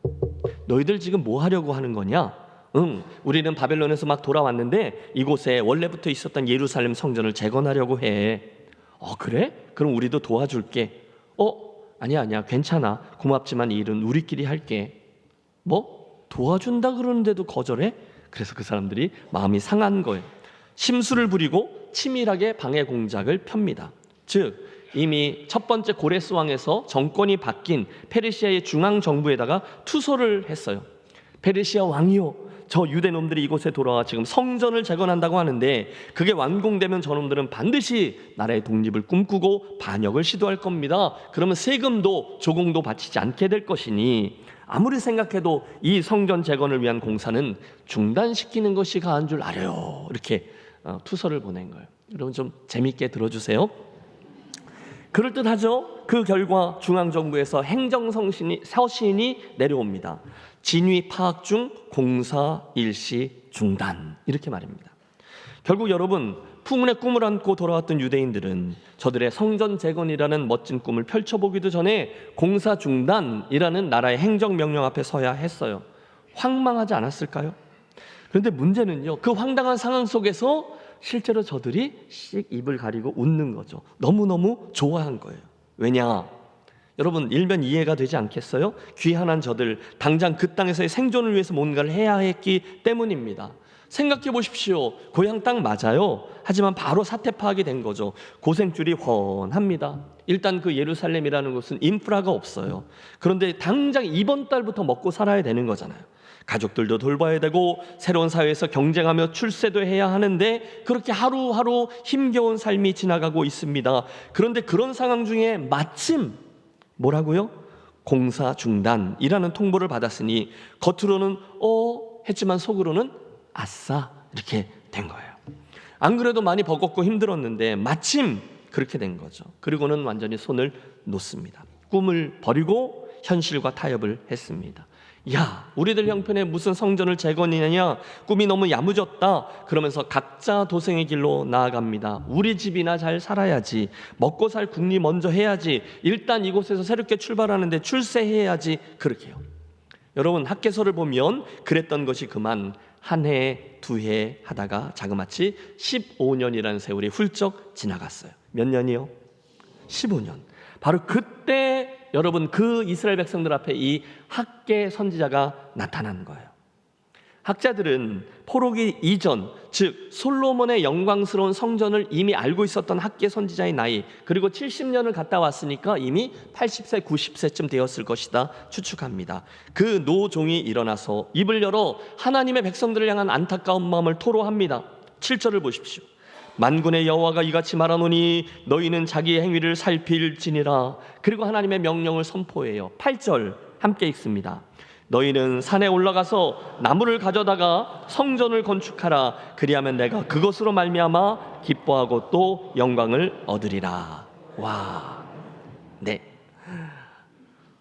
너희들 지금 뭐 하려고 하는 거냐? 우리는 바벨론에서 막 돌아왔는데 이곳에 원래부터 있었던 예루살렘 성전을 재건하려고 해. 그래? 그럼 우리도 도와줄게. 아니야 괜찮아, 고맙지만 이 일은 우리끼리 할게. 뭐? 도와준다 그러는데도 거절해? 그래서 그 사람들이 마음이 상한 거예요. 심술을 부리고 치밀하게 방해 공작을 펴니다. 즉 이미 첫 번째 고레스 왕에서 정권이 바뀐 페르시아의 중앙 정부에다가 투소를 했어요. 페르시아 왕이요, 저 유대 놈들이 이곳에 돌아와 지금 성전을 재건한다고 하는데 그게 완공되면 저놈들은 반드시 나라의 독립을 꿈꾸고 반역을 시도할 겁니다. 그러면 세금도 조공도 바치지 않게 될 것이니 아무리 생각해도 이 성전 재건을 위한 공사는 중단시키는 것이 가한 줄 알아요. 이렇게 투서를 보낸 거예요. 여러분 좀 재밌게 들어주세요. 그럴듯하죠? 그 결과 중앙정부에서 행정서신이 내려옵니다. 진위 파악 중 공사 일시 중단, 이렇게 말입니다. 결국 여러분, 풍운의 꿈을 안고 돌아왔던 유대인들은 저들의 성전 재건이라는 멋진 꿈을 펼쳐보기도 전에 공사 중단이라는 나라의 행정명령 앞에 서야 했어요. 황망하지 않았을까요? 그런데 문제는요, 그 황당한 상황 속에서 실제로 저들이 씩 입을 가리고 웃는 거죠. 너무너무 좋아한 거예요. 왜냐? 여러분 일면 이해가 되지 않겠어요? 귀한한 저들 당장 그 땅에서의 생존을 위해서 뭔가를 해야 했기 때문입니다. 생각해 보십시오. 고향 땅 맞아요. 하지만 바로 사태 파악이 된 거죠. 고생줄이 훤합니다. 일단 그 예루살렘이라는 곳은 인프라가 없어요. 그런데 당장 이번 달부터 먹고 살아야 되는 거잖아요. 가족들도 돌봐야 되고 새로운 사회에서 경쟁하며 출세도 해야 하는데 그렇게 하루하루 힘겨운 삶이 지나가고 있습니다. 그런데 그런 상황 중에 마침 뭐라고요? 공사 중단이라는 통보를 받았으니 겉으로는 했지만 속으로는 아싸 이렇게 된 거예요. 안 그래도 많이 버겁고 힘들었는데 마침 그렇게 된 거죠. 그리고는 완전히 손을 놓습니다. 꿈을 버리고 현실과 타협을 했습니다. 야, 우리들 형편에 무슨 성전을 재건이냐, 꿈이 너무 야무졌다. 그러면서 각자 도생의 길로 나아갑니다. 우리 집이나 잘 살아야지, 먹고 살 궁리 먼저 해야지, 일단 이곳에서 새롭게 출발하는데 출세해야지. 그렇게요. 여러분 학개서를 보면 그랬던 것이 그만 한 해, 두 해 하다가 자그마치 15년이라는 세월이 훌쩍 지나갔어요. 몇 년이요? 15년. 바로 그때 여러분 그 이스라엘 백성들 앞에 이 학개 선지자가 나타난 거예요. 학자들은 포로기 이전, 즉 솔로몬의 영광스러운 성전을 이미 알고 있었던 학개 선지자의 나이, 그리고 70년을 갔다 왔으니까 이미 80세, 90세쯤 되었을 것이다 추측합니다. 그 노종이 일어나서 입을 열어 하나님의 백성들을 향한 안타까운 마음을 토로합니다. 7절을 보십시오. 만군의 여호와가 이같이 말하노니 너희는 자기의 행위를 살필지니라. 그리고 하나님의 명령을 선포해요. 8절 함께 읽습니다. 너희는 산에 올라가서 나무를 가져다가 성전을 건축하라. 그리하면 내가 그것으로 말미암아 기뻐하고 또 영광을 얻으리라. 와, 네,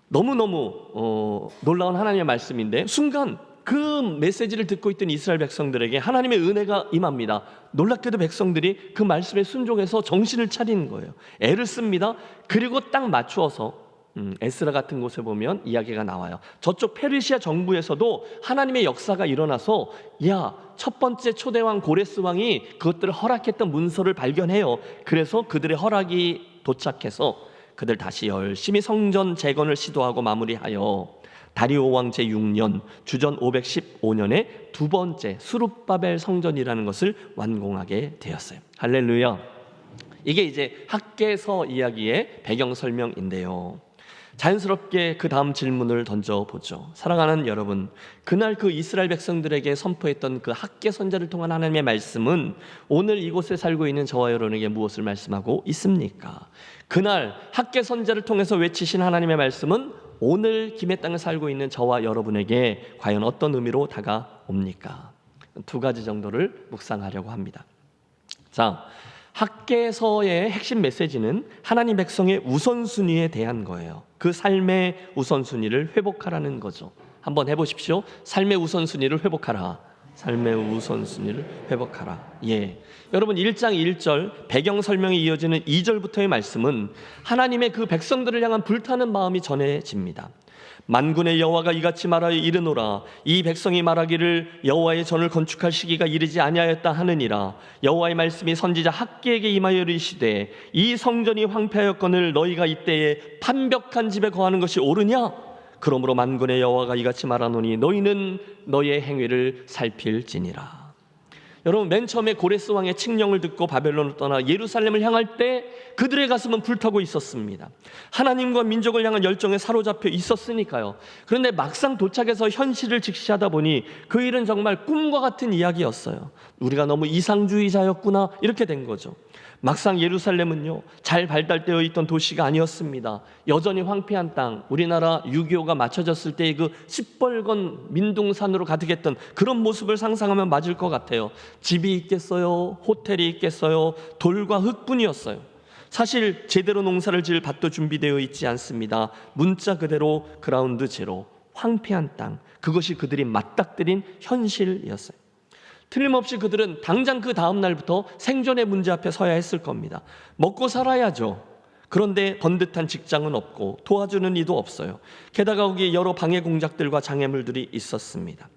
너무너무 놀라운 하나님의 말씀인데 순간 그 메시지를 듣고 있던 이스라엘 백성들에게 하나님의 은혜가 임합니다. 놀랍게도 백성들이 그 말씀에 순종해서 정신을 차리는 거예요. 애를 씁니다. 그리고 딱 맞추어서 에스라 같은 곳에 보면 이야기가 나와요. 저쪽 페르시아 정부에서도 하나님의 역사가 일어나서 첫 번째 초대왕 고레스 왕이 그것들을 허락했던 문서를 발견해요. 그래서 그들의 허락이 도착해서 그들 다시 열심히 성전 재건을 시도하고 마무리하여 다리오 왕 제6년 주전 515년에 두 번째 수룹바벨 성전이라는 것을 완공하게 되었어요. 할렐루야. 이게 이제 학개서 이야기의 배경 설명인데요. 자연스럽게 그 다음 질문을 던져보죠. 사랑하는 여러분, 그날 그 이스라엘 백성들에게 선포했던 그 학개 선자를 통한 하나님의 말씀은 오늘 이곳에 살고 있는 저와 여러분에게 무엇을 말씀하고 있습니까? 그날 학개 선자를 통해서 외치신 하나님의 말씀은 오늘 김해 땅에 살고 있는 저와 여러분에게 과연 어떤 의미로 다가옵니까? 두 가지 정도를 묵상하려고 합니다. 자, 학개서의 핵심 메시지는 하나님 백성의 우선순위에 대한 거예요. 그 삶의 우선순위를 회복하라는 거죠. 한번 해보십시오. 삶의 우선순위를 회복하라. 삶의 우선순위를 회복하라. 예, 여러분 1장 1절 배경 설명이 이어지는 2절부터의 말씀은 하나님의 그 백성들을 향한 불타는 마음이 전해집니다. 만군의 여호와가 이같이 말하여 이르노라. 이 백성이 말하기를 여호와의 전을 건축할 시기가 이르지 아니하였다 하느니라. 여호와의 말씀이 선지자 학개에게 임하여 이르시되 이 성전이 황폐하였거늘 너희가 이때에 판벽한 집에 거하는 것이 옳으냐? 그러므로 만군의 여호와가 이같이 말하노니 너희는 너희의 행위를 살필지니라. 여러분 맨 처음에 고레스 왕의 칙령을 듣고 바벨론을 떠나 예루살렘을 향할 때 그들의 가슴은 불타고 있었습니다. 하나님과 민족을 향한 열정에 사로잡혀 있었으니까요. 그런데 막상 도착해서 현실을 직시하다 보니 그 일은 정말 꿈과 같은 이야기였어요. 우리가 너무 이상주의자였구나 이렇게 된 거죠. 막상 예루살렘은요 잘 발달되어 있던 도시가 아니었습니다. 여전히 황폐한 땅, 우리나라 6.25가 맞춰졌을 때의 그 시뻘건 민둥산으로 가득했던 그런 모습을 상상하면 맞을 것 같아요. 집이 있겠어요? 호텔이 있겠어요? 돌과 흙뿐이었어요. 사실 제대로 농사를 지을 밭도 준비되어 있지 않습니다. 문자 그대로 그라운드 제로, 황폐한 땅, 그것이 그들이 맞닥뜨린 현실이었어요. 틀림없이 그들은 당장 그 다음 날부터 생존의 문제 앞에 서야 했을 겁니다. 먹고 살아야죠. 그런데 번듯한 직장은 없고 도와주는 이도 없어요. 게다가 거기에 여러 방해 공작들과 장애물들이 있었습니다.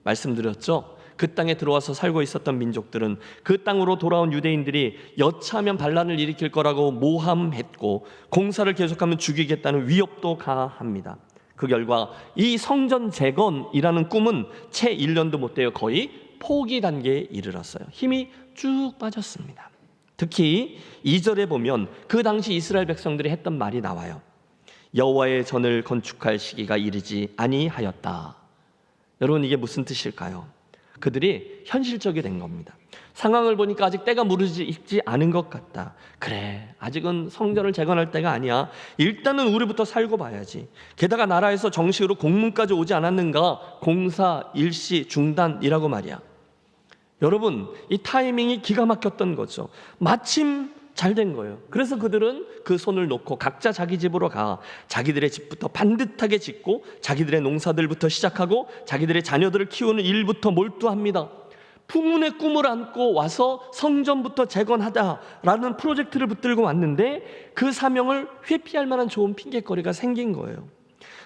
말씀드렸죠? 그 땅에 들어와서 살고 있었던 민족들은 그 땅으로 돌아온 유대인들이 여차하면 반란을 일으킬 거라고 모함했고 공사를 계속하면 죽이겠다는 위협도 가합니다. 그 결과 이 성전 재건이라는 꿈은 채 1년도 못 되어 거의 포기 단계에 이르렀어요. 힘이 쭉 빠졌습니다. 특히 2절에 보면 그 당시 이스라엘 백성들이 했던 말이 나와요. 여호와의 전을 건축할 시기가 이르지 아니하였다. 여러분, 이게 무슨 뜻일까요? 그들이 현실적이 된 겁니다. 상황을 보니까 아직 때가 무르익지 않은 것 같다. 그래, 아직은 성전을 재건할 때가 아니야. 일단은 우리부터 살고 봐야지. 게다가 나라에서 정식으로 공문까지 오지 않았는가? 공사 일시 중단이라고 말이야. 여러분, 이 타이밍이 기가 막혔던 거죠. 마침 잘 된 거예요. 그래서 그들은 그 손을 놓고 각자 자기 집으로 가 자기들의 집부터 반듯하게 짓고 자기들의 농사들부터 시작하고 자기들의 자녀들을 키우는 일부터 몰두합니다. 풍운의 꿈을 안고 와서 성전부터 재건하다라는 프로젝트를 붙들고 왔는데 그 사명을 회피할 만한 좋은 핑계거리가 생긴 거예요.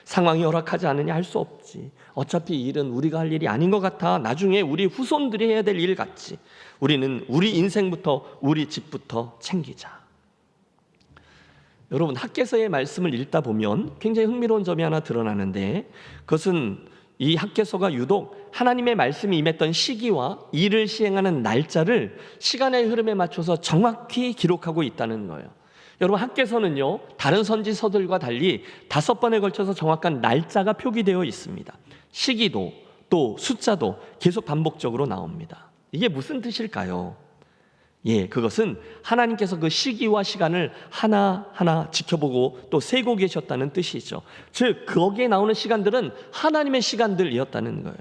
상황이 허락하지 않으니 할 수 없지. 어차피 이 일은 우리가 할 일이 아닌 것 같아. 나중에 우리 후손들이 해야 될 일 같지. 우리는 우리 인생부터 우리 집부터 챙기자. 여러분, 학개서의 말씀을 읽다 보면 굉장히 흥미로운 점이 하나 드러나는데 그것은 이 학개서가 유독 하나님의 말씀이 임했던 시기와 일을 시행하는 날짜를 시간의 흐름에 맞춰서 정확히 기록하고 있다는 거예요. 여러분, 학개서는요 다른 선지서들과 달리 5번에 걸쳐서 정확한 날짜가 표기되어 있습니다. 시기도 또 숫자도 계속 반복적으로 나옵니다. 이게 무슨 뜻일까요? 그것은 하나님께서 그 시기와 시간을 하나하나 지켜보고 또 세고 계셨다는 뜻이죠. 즉 거기에 나오는 시간들은 하나님의 시간들이었다는 거예요.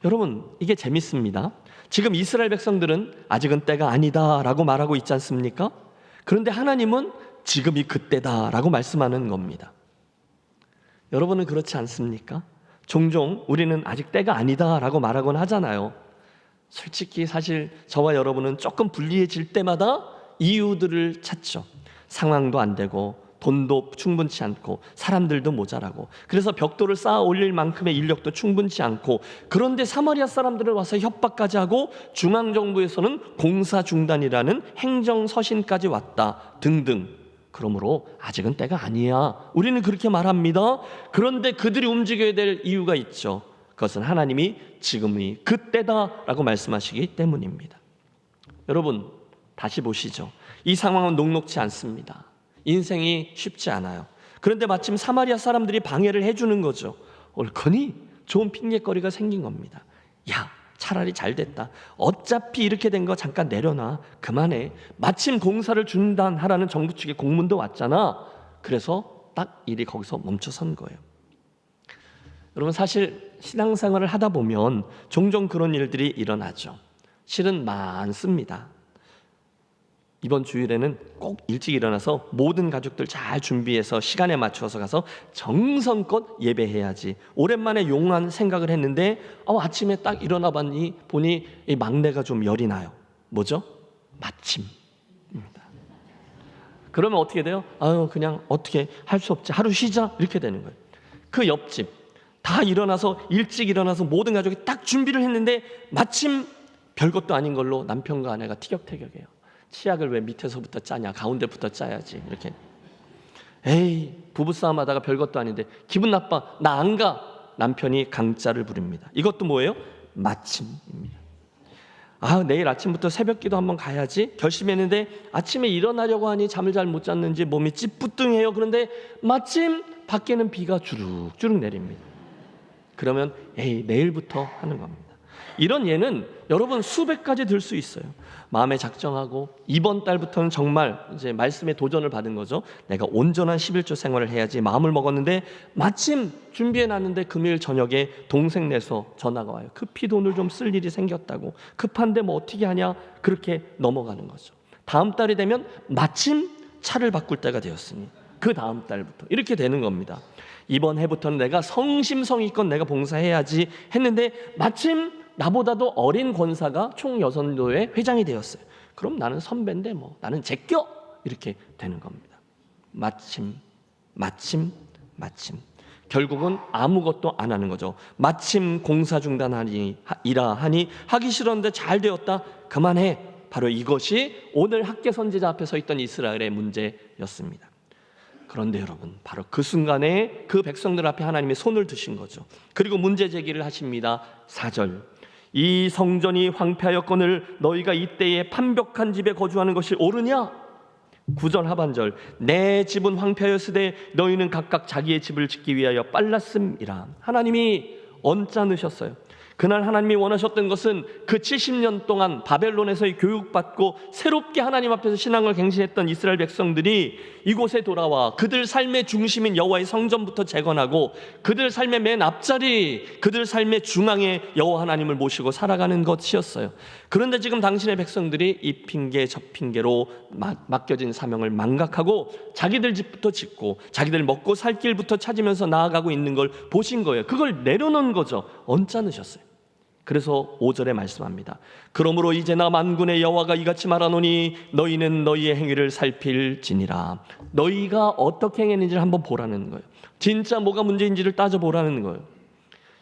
여러분, 이게 재밌습니다. 지금 이스라엘 백성들은 아직은 때가 아니다라고 말하고 있지 않습니까? 그런데 하나님은 지금이 그때다라고 말씀하는 겁니다. 여러분은 그렇지 않습니까? 종종 우리는 아직 때가 아니다라고 말하곤 하잖아요. 솔직히 사실 저와 여러분은 조금 불리해질 때마다 이유들을 찾죠. 상황도 안 되고 돈도 충분치 않고 사람들도 모자라고 그래서 벽돌을 쌓아 올릴 만큼의 인력도 충분치 않고 그런데 사마리아 사람들을 와서 협박까지 하고 중앙정부에서는 공사 중단이라는 행정서신까지 왔다 등등. 그러므로 아직은 때가 아니야. 우리는 그렇게 말합니다. 그런데 그들이 움직여야 될 이유가 있죠. 그것은 하나님이 지금이 그때다라고 말씀하시기 때문입니다. 여러분, 다시 보시죠. 이 상황은 녹록지 않습니다. 인생이 쉽지 않아요. 그런데 마침 사마리아 사람들이 방해를 해주는 거죠. 옳거니 좋은 핑계거리가 생긴 겁니다. 야, 차라리 잘 됐다. 어차피 이렇게 된 거 잠깐 내려놔. 그만해. 마침 공사를 중단하라는 정부 측의 공문도 왔잖아. 그래서 딱 일이 거기서 멈춰선 거예요. 여러분, 사실 신앙생활을 하다 보면 종종 그런 일들이 일어나죠. 실은 많습니다. 이번 주일에는 꼭 일찍 일어나서 모든 가족들 잘 준비해서 시간에 맞춰서 가서 정성껏 예배해야지. 오랜만에 용한 생각을 했는데 아침에 딱 일어나 보니 이 막내가 좀 열이 나요. 뭐죠? 마침입니다. 그러면 어떻게 돼요? 그냥 어떻게 할 수 없지. 하루 쉬자. 이렇게 되는 거예요. 그 옆집 다 일어나서 일찍 일어나서 모든 가족이 딱 준비를 했는데 마침 별것도 아닌 걸로 남편과 아내가 티격태격해요. 치약을 왜 밑에서부터 짜냐? 가운데부터 짜야지. 이렇게. 에이, 부부싸움 하다가 별것도 아닌데 기분 나빠. 나 안 가. 남편이 강짜를 부립니다. 이것도 뭐예요? 마침입니다. 내일 아침부터 새벽기도 한번 가야지 결심했는데 아침에 일어나려고 하니 잠을 잘 못 잤는지 몸이 찌뿌둥해요. 그런데 마침 밖에는 비가 주룩주룩 내립니다. 그러면 내일부터 하는 겁니다. 이런 예는 여러분 수백 가지 들 수 있어요. 마음에 작정하고 이번 달부터는 정말 이제 말씀에 도전을 받은 거죠. 내가 온전한 11조 생활을 해야지 마음을 먹었는데 마침 준비해놨는데 금요일 저녁에 동생 내서 전화가 와요. 급히 돈을 좀 쓸 일이 생겼다고. 급한데 뭐 어떻게 하냐. 그렇게 넘어가는 거죠. 다음 달이 되면 마침 차를 바꿀 때가 되었으니 그 다음 달부터 이렇게 되는 겁니다. 이번 해부터는 내가 성심성의껏 내가 봉사해야지 했는데 마침 나보다도 어린 권사가 총여선도의 회장이 되었어요. 그럼 나는 선배인데 뭐 나는 제껴 이렇게 되는 겁니다. 마침. 결국은 아무것도 안 하는 거죠. 마침 공사 중단하니라 하니 하기 싫었는데 잘 되었다. 그만해. 바로 이것이 오늘 학계 선지자 앞에 서 있던 이스라엘의 문제였습니다. 그런데 여러분, 바로 그 순간에 그 백성들 앞에 하나님이 손을 드신 거죠. 그리고 문제 제기를 하십니다. 4절. 이 성전이 황폐하였거늘 너희가 이때에 판벽한 집에 거주하는 것이 옳으냐? 9절 하반절. 내 집은 황폐하였으되 너희는 각각 자기의 집을 짓기 위하여 빨랐음이라. 하나님이 언짢으셨어요. 그날 하나님이 원하셨던 것은 그 70년 동안 바벨론에서의 교육받고 새롭게 하나님 앞에서 신앙을 갱신했던 이스라엘 백성들이 이곳에 돌아와 그들 삶의 중심인 여호와의 성전부터 재건하고 그들 삶의 맨 앞자리, 그들 삶의 중앙에 여호와 하나님을 모시고 살아가는 것이었어요. 그런데 지금 당신의 백성들이 이 핑계 저 핑계로 맡겨진 사명을 망각하고 자기들 집부터 짓고 자기들 먹고 살 길부터 찾으면서 나아가고 있는 걸 보신 거예요. 그걸 내려놓은 거죠. 언짢으셨어요. 그래서 5절에 말씀합니다. 그러므로 이제 나 만군의 여호와가 이같이 말하노니 너희는 너희의 행위를 살필지니라. 너희가 어떻게 행했는지를 한번 보라는 거예요. 진짜 뭐가 문제인지를 따져보라는 거예요.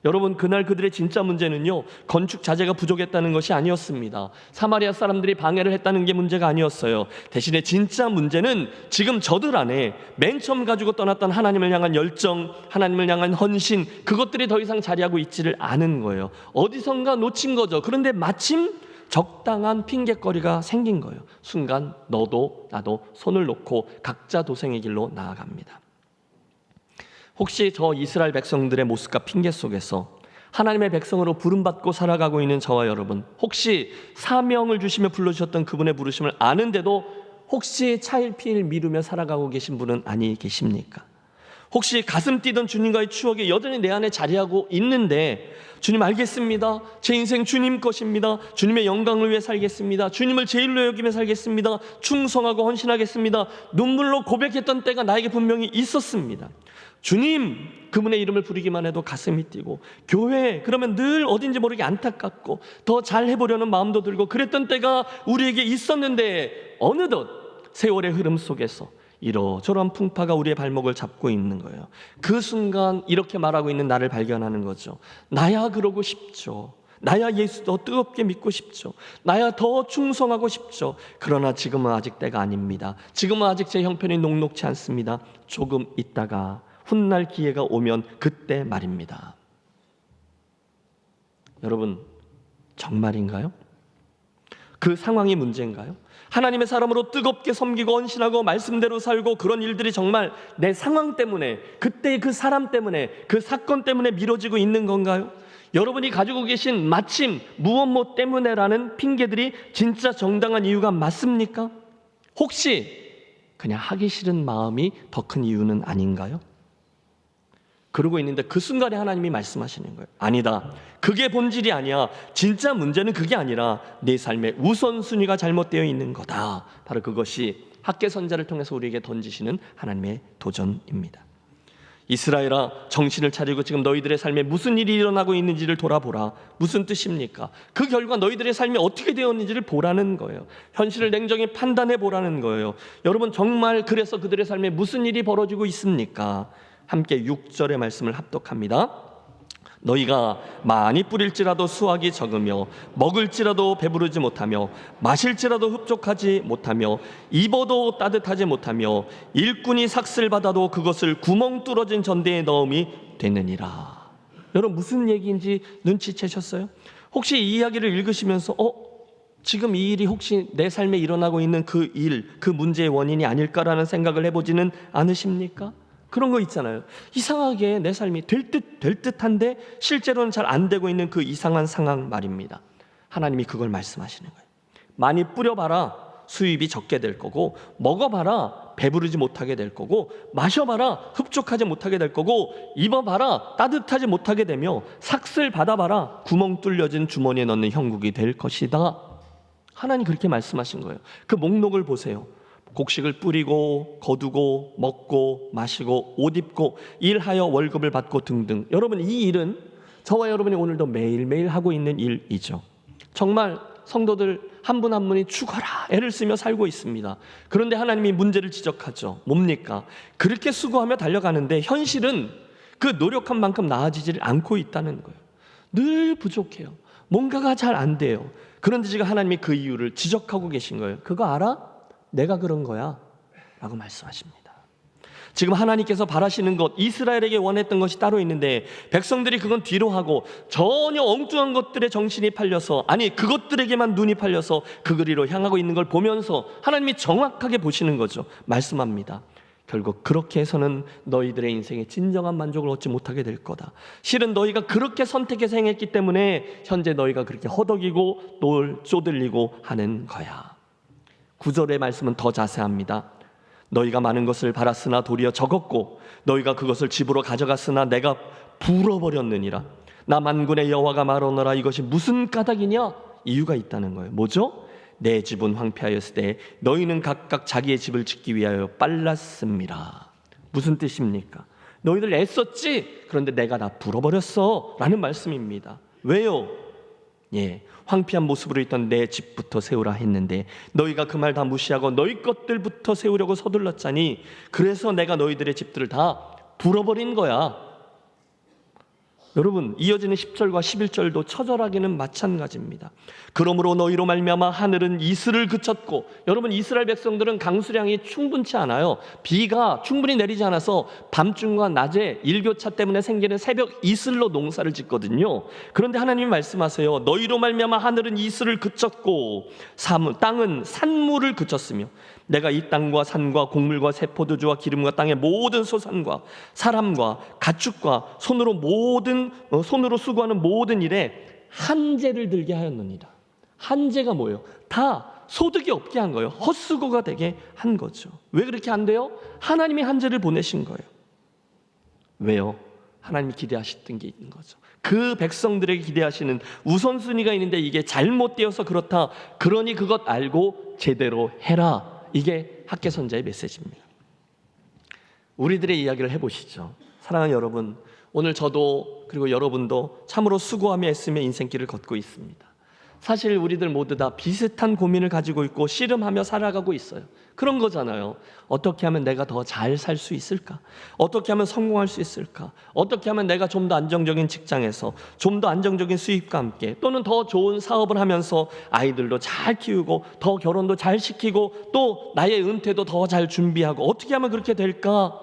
여러분, 그날 그들의 진짜 문제는요, 건축 자재가 부족했다는 것이 아니었습니다. 사마리아 사람들이 방해를 했다는 게 문제가 아니었어요. 대신에 진짜 문제는 지금 저들 안에 맨 처음 가지고 떠났던 하나님을 향한 열정, 하나님을 향한 헌신, 그것들이 더 이상 자리하고 있지를 않은 거예요. 어디선가 놓친 거죠. 그런데 마침 적당한 핑계거리가 생긴 거예요. 순간 너도 나도 손을 놓고 각자 도생의 길로 나아갑니다. 혹시 저 이스라엘 백성들의 모습과 핑계 속에서 하나님의 백성으로 부름받고 살아가고 있는 저와 여러분, 혹시 사명을 주시며 불러주셨던 그분의 부르심을 아는데도 혹시 차일피일 미루며 살아가고 계신 분은 아니 계십니까? 혹시 가슴 뛰던 주님과의 추억이 여전히 내 안에 자리하고 있는데, 주님 알겠습니다, 제 인생 주님 것입니다, 주님의 영광을 위해 살겠습니다, 주님을 제일로 여기며 살겠습니다, 충성하고 헌신하겠습니다, 눈물로 고백했던 때가 나에게 분명히 있었습니다. 주님, 그분의 이름을 부르기만 해도 가슴이 뛰고, 교회 그러면 늘 어딘지 모르게 안타깝고 더 잘해보려는 마음도 들고 그랬던 때가 우리에게 있었는데, 어느덧 세월의 흐름 속에서 이러저러한 풍파가 우리의 발목을 잡고 있는 거예요. 그 순간 이렇게 말하고 있는 나를 발견하는 거죠. 나야 그러고 싶죠. 나야 예수 더 뜨겁게 믿고 싶죠. 나야 더 충성하고 싶죠. 그러나 지금은 아직 때가 아닙니다. 지금은 아직 제 형편이 녹록치 않습니다. 조금 있다가 훗날 기회가 오면 그때 말입니다. 여러분, 정말인가요? 그 상황이 문제인가요? 하나님의 사람으로 뜨겁게 섬기고 헌신하고 말씀대로 살고 그런 일들이 정말 내 상황 때문에, 그때 그 사람 때문에, 그 사건 때문에 미뤄지고 있는 건가요? 여러분이 가지고 계신 마침 무엇 뭐 때문에라는 핑계들이 진짜 정당한 이유가 맞습니까? 혹시 그냥 하기 싫은 마음이 더 큰 이유는 아닌가요? 그러고 있는데 그 순간에 하나님이 말씀하시는 거예요. 아니다, 그게 본질이 아니야. 진짜 문제는 그게 아니라 내 삶의 우선순위가 잘못되어 있는 거다. 바로 그것이 학계 선자를 통해서 우리에게 던지시는 하나님의 도전입니다. 이스라엘아, 정신을 차리고 지금 너희들의 삶에 무슨 일이 일어나고 있는지를 돌아보라. 무슨 뜻입니까? 그 결과 너희들의 삶이 어떻게 되었는지를 보라는 거예요. 현실을 냉정히 판단해 보라는 거예요. 여러분, 정말 그래서 그들의 삶에 무슨 일이 벌어지고 있습니까? 함께 6절의 말씀을 합독합니다. 너희가 많이 뿌릴지라도 수확이 적으며 먹을지라도 배부르지 못하며 마실지라도 흡족하지 못하며 입어도 따뜻하지 못하며 일꾼이 삭슬 받아도 그것을 구멍 뚫어진 전대에 넣음이 되느니라. 여러분, 무슨 얘기인지 눈치채셨어요? 혹시 이 이야기를 읽으시면서 지금 이 일이 혹시 내 삶에 일어나고 있는 그 일, 그 문제의 원인이 아닐까라는 생각을 해보지는 않으십니까? 그런 거 있잖아요. 이상하게 내 삶이 될 듯한데 실제로는 잘 안 되고 있는 그 이상한 상황 말입니다. 하나님이 그걸 말씀하시는 거예요. 많이 뿌려봐라, 수입이 적게 될 거고, 먹어봐라, 배부르지 못하게 될 거고, 마셔봐라, 흡족하지 못하게 될 거고, 입어봐라, 따뜻하지 못하게 되며, 삭슬 받아봐라, 구멍 뚫려진 주머니에 넣는 형국이 될 것이다. 하나님 그렇게 말씀하신 거예요. 그 목록을 보세요. 곡식을 뿌리고 거두고 먹고 마시고 옷 입고 일하여 월급을 받고 등등. 여러분, 이 일은 저와 여러분이 오늘도 매일매일 하고 있는 일이죠. 정말 성도들 한 분 한 분이 죽어라 애를 쓰며 살고 있습니다. 그런데 하나님이 문제를 지적하죠. 뭡니까? 그렇게 수고하며 달려가는데 현실은 그 노력한 만큼 나아지지를 않고 있다는 거예요. 늘 부족해요. 뭔가가 잘 안 돼요. 그런데 지금 하나님이 그 이유를 지적하고 계신 거예요. 그거 알아? 내가 그런 거야 라고 말씀하십니다. 지금 하나님께서 바라시는 것, 이스라엘에게 원했던 것이 따로 있는데 백성들이 그건 뒤로 하고 전혀 엉뚱한 것들에 정신이 팔려서, 아니 그것들에게만 눈이 팔려서 그 그리로 향하고 있는 걸 보면서 하나님이 정확하게 보시는 거죠. 말씀합니다. 결국 그렇게 해서는 너희들의 인생에 진정한 만족을 얻지 못하게 될 거다. 실은 너희가 그렇게 선택해서 행했기 때문에 현재 너희가 그렇게 허덕이고 또 쪼들리고 하는 거야. 9절의 말씀은 더 자세합니다. 너희가 많은 것을 바랐으나 도리어 적었고 너희가 그것을 집으로 가져갔으나 내가 불어버렸느니라. 나 만군의 여호와가 말하노라. 이것이 무슨 까닭이냐? 이유가 있다는 거예요. 뭐죠? 내 집은 황폐하였을 때 너희는 각각 자기의 집을 짓기 위하여 빨랐습니다. 무슨 뜻입니까? 너희들 애썼지? 그런데 내가 다 불어버렸어 라는 말씀입니다. 왜요? 황폐한 모습으로 있던 내 집부터 세우라 했는데 너희가 그 말 다 무시하고 너희 것들부터 세우려고 서둘렀자니 그래서 내가 너희들의 집들을 다 불어버린 거야. 여러분, 이어지는 10절과 11절도 처절하게는 마찬가지입니다. 그러므로 너희로 말미암아 하늘은 이슬을 그쳤고, 여러분 이스라엘 백성들은 강수량이 충분치 않아요. 비가 충분히 내리지 않아서 밤중과 낮에 일교차 때문에 생기는 새벽 이슬로 농사를 짓거든요. 그런데 하나님이 말씀하세요. 너희로 말미암아 하늘은 이슬을 그쳤고 땅은 산물을 그쳤으며 내가 이 땅과 산과 곡물과 새포도주와 기름과 땅의 모든 소산과 사람과 가축과 손으로 수고하는 모든 일에 한재를 들게 하였느니라. 한재가 뭐예요? 다 소득이 없게 한 거예요. 헛수고가 되게 한 거죠. 왜 그렇게 안 돼요? 하나님이 한재를 보내신 거예요. 왜요? 하나님이 기대하셨던 게 있는 거죠. 그 백성들에게 기대하시는 우선순위가 있는데 이게 잘못되어서 그렇다. 그러니 그것 알고 제대로 해라. 이게 학개 선자의 메시지입니다. 우리들의 이야기를 해보시죠. 사랑하는 여러분, 오늘 저도 그리고 여러분도 참으로 수고하며 애쓰며 인생길을 걷고 있습니다. 사실 우리들 모두 다 비슷한 고민을 가지고 있고 씨름하며 살아가고 있어요. 그런 거잖아요. 어떻게 하면 내가 더 잘 살 수 있을까? 어떻게 하면 성공할 수 있을까? 어떻게 하면 내가 좀 더 안정적인 직장에서 좀 더 안정적인 수입과 함께 또는 더 좋은 사업을 하면서 아이들도 잘 키우고 더 결혼도 잘 시키고 또 나의 은퇴도 더 잘 준비하고 어떻게 하면 그렇게 될까?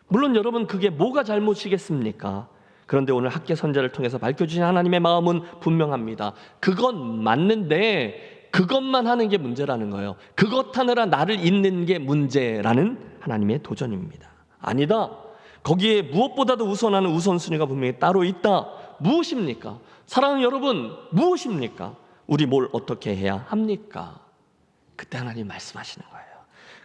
물론 여러분 그게 뭐가 잘못이겠습니까? 그런데 오늘 학개 선자를 통해서 밝혀주신 하나님의 마음은 분명합니다. 그건 맞는데 그것만 하는 게 문제라는 거예요. 그것 하느라 나를 잇는 게 문제라는 하나님의 도전입니다. 아니다. 거기에 무엇보다도 우선하는 우선순위가 분명히 따로 있다. 무엇입니까? 사랑하는 여러분, 무엇입니까? 우리 뭘 어떻게 해야 합니까? 그때 하나님 말씀하시는 거예요.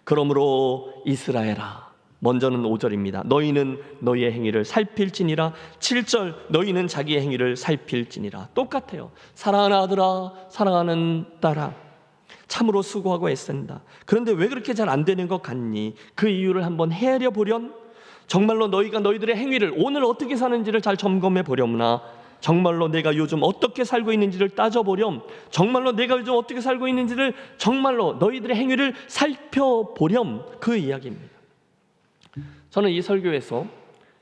그러므로 이스라엘아, 먼저는 5절입니다. 너희는 너희의 행위를 살필지니라. 7절 너희는 자기의 행위를 살필지니라. 똑같아요. 사랑하는 아들아, 사랑하는 딸아, 참으로 수고하고 애쓴다. 그런데 왜 그렇게 잘 안 되는 것 같니? 그 이유를 한번 헤아려 보련 정말로 너희가 너희들의 행위를 오늘 어떻게 사는지를 잘 점검해 보렴나. 정말로 내가 요즘 어떻게 살고 있는지를 따져보렴. 정말로 내가 요즘 어떻게 살고 있는지를 정말로 너희들의 행위를 살펴보렴. 그 이야기입니다. 저는 이 설교에서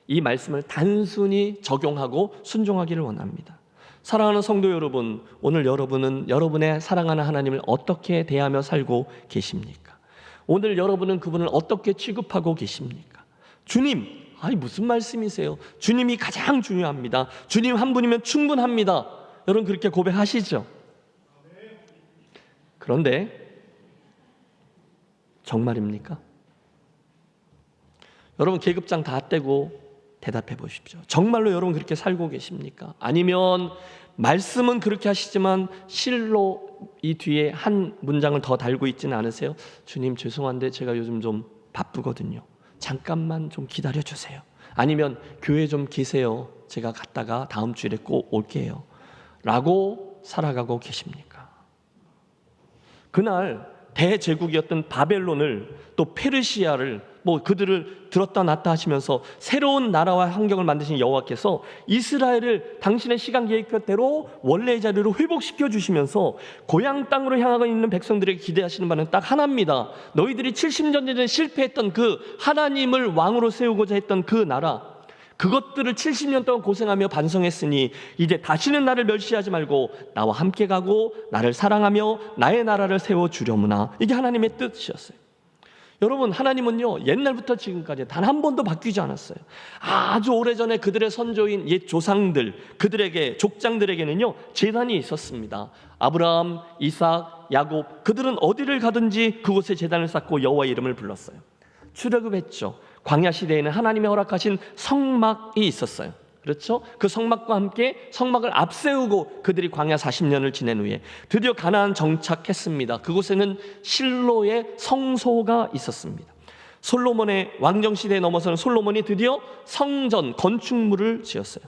이 말씀을 단순히 적용하고 순종하기를 원합니다. 사랑하는 성도 여러분, 오늘 여러분은 여러분의 사랑하는 하나님을 어떻게 대하며 살고 계십니까? 오늘 여러분은 그분을 어떻게 취급하고 계십니까? 주님, 무슨 말씀이세요? 주님이 가장 중요합니다. 주님 한 분이면 충분합니다. 여러분 그렇게 고백하시죠? 그런데 정말입니까? 여러분 계급장 다 떼고 대답해 보십시오. 정말로 여러분 그렇게 살고 계십니까? 아니면 말씀은 그렇게 하시지만 실로 이 뒤에 한 문장을 더 달고 있지는 않으세요? 주님 죄송한데 제가 요즘 좀 바쁘거든요. 잠깐만 좀 기다려 주세요. 아니면 교회 좀 계세요. 제가 갔다가 다음 주일에 꼭 올게요. 라고 살아가고 계십니까? 그날 대제국이었던 바벨론을 또 페르시아를 그들을 들었다 놨다 하시면서 새로운 나라와 환경을 만드신 여호와께서 이스라엘을 당신의 시간 계획표대로 원래의 자리로 회복시켜 주시면서 고향 땅으로 향하고 있는 백성들에게 기대하시는 바는 딱 하나입니다. 너희들이 70년 전에 실패했던 그 하나님을 왕으로 세우고자 했던 그 나라, 그것들을 70년 동안 고생하며 반성했으니 이제 다시는 나를 멸시하지 말고 나와 함께 가고 나를 사랑하며 나의 나라를 세워주려무나. 이게 하나님의 뜻이었어요. 여러분, 하나님은요 옛날부터 지금까지 단 한 번도 바뀌지 않았어요. 아주 오래전에 그들의 선조인 옛 조상들, 그들에게 족장들에게는요 제단이 있었습니다. 아브라함, 이삭, 야곱, 그들은 어디를 가든지 그곳에 제단을 쌓고 여호와의 이름을 불렀어요. 출애굽했죠. 광야 시대에는 하나님이 허락하신 성막이 있었어요. 그렇죠? 그 성막과 함께 성막을 앞세우고 그들이 광야 40년을 지낸 후에 드디어 가나안 정착했습니다. 그곳에는 실로의 성소가 있었습니다. 솔로몬의 왕정시대에 넘어서는 솔로몬이 드디어 성전 건축물을 지었어요.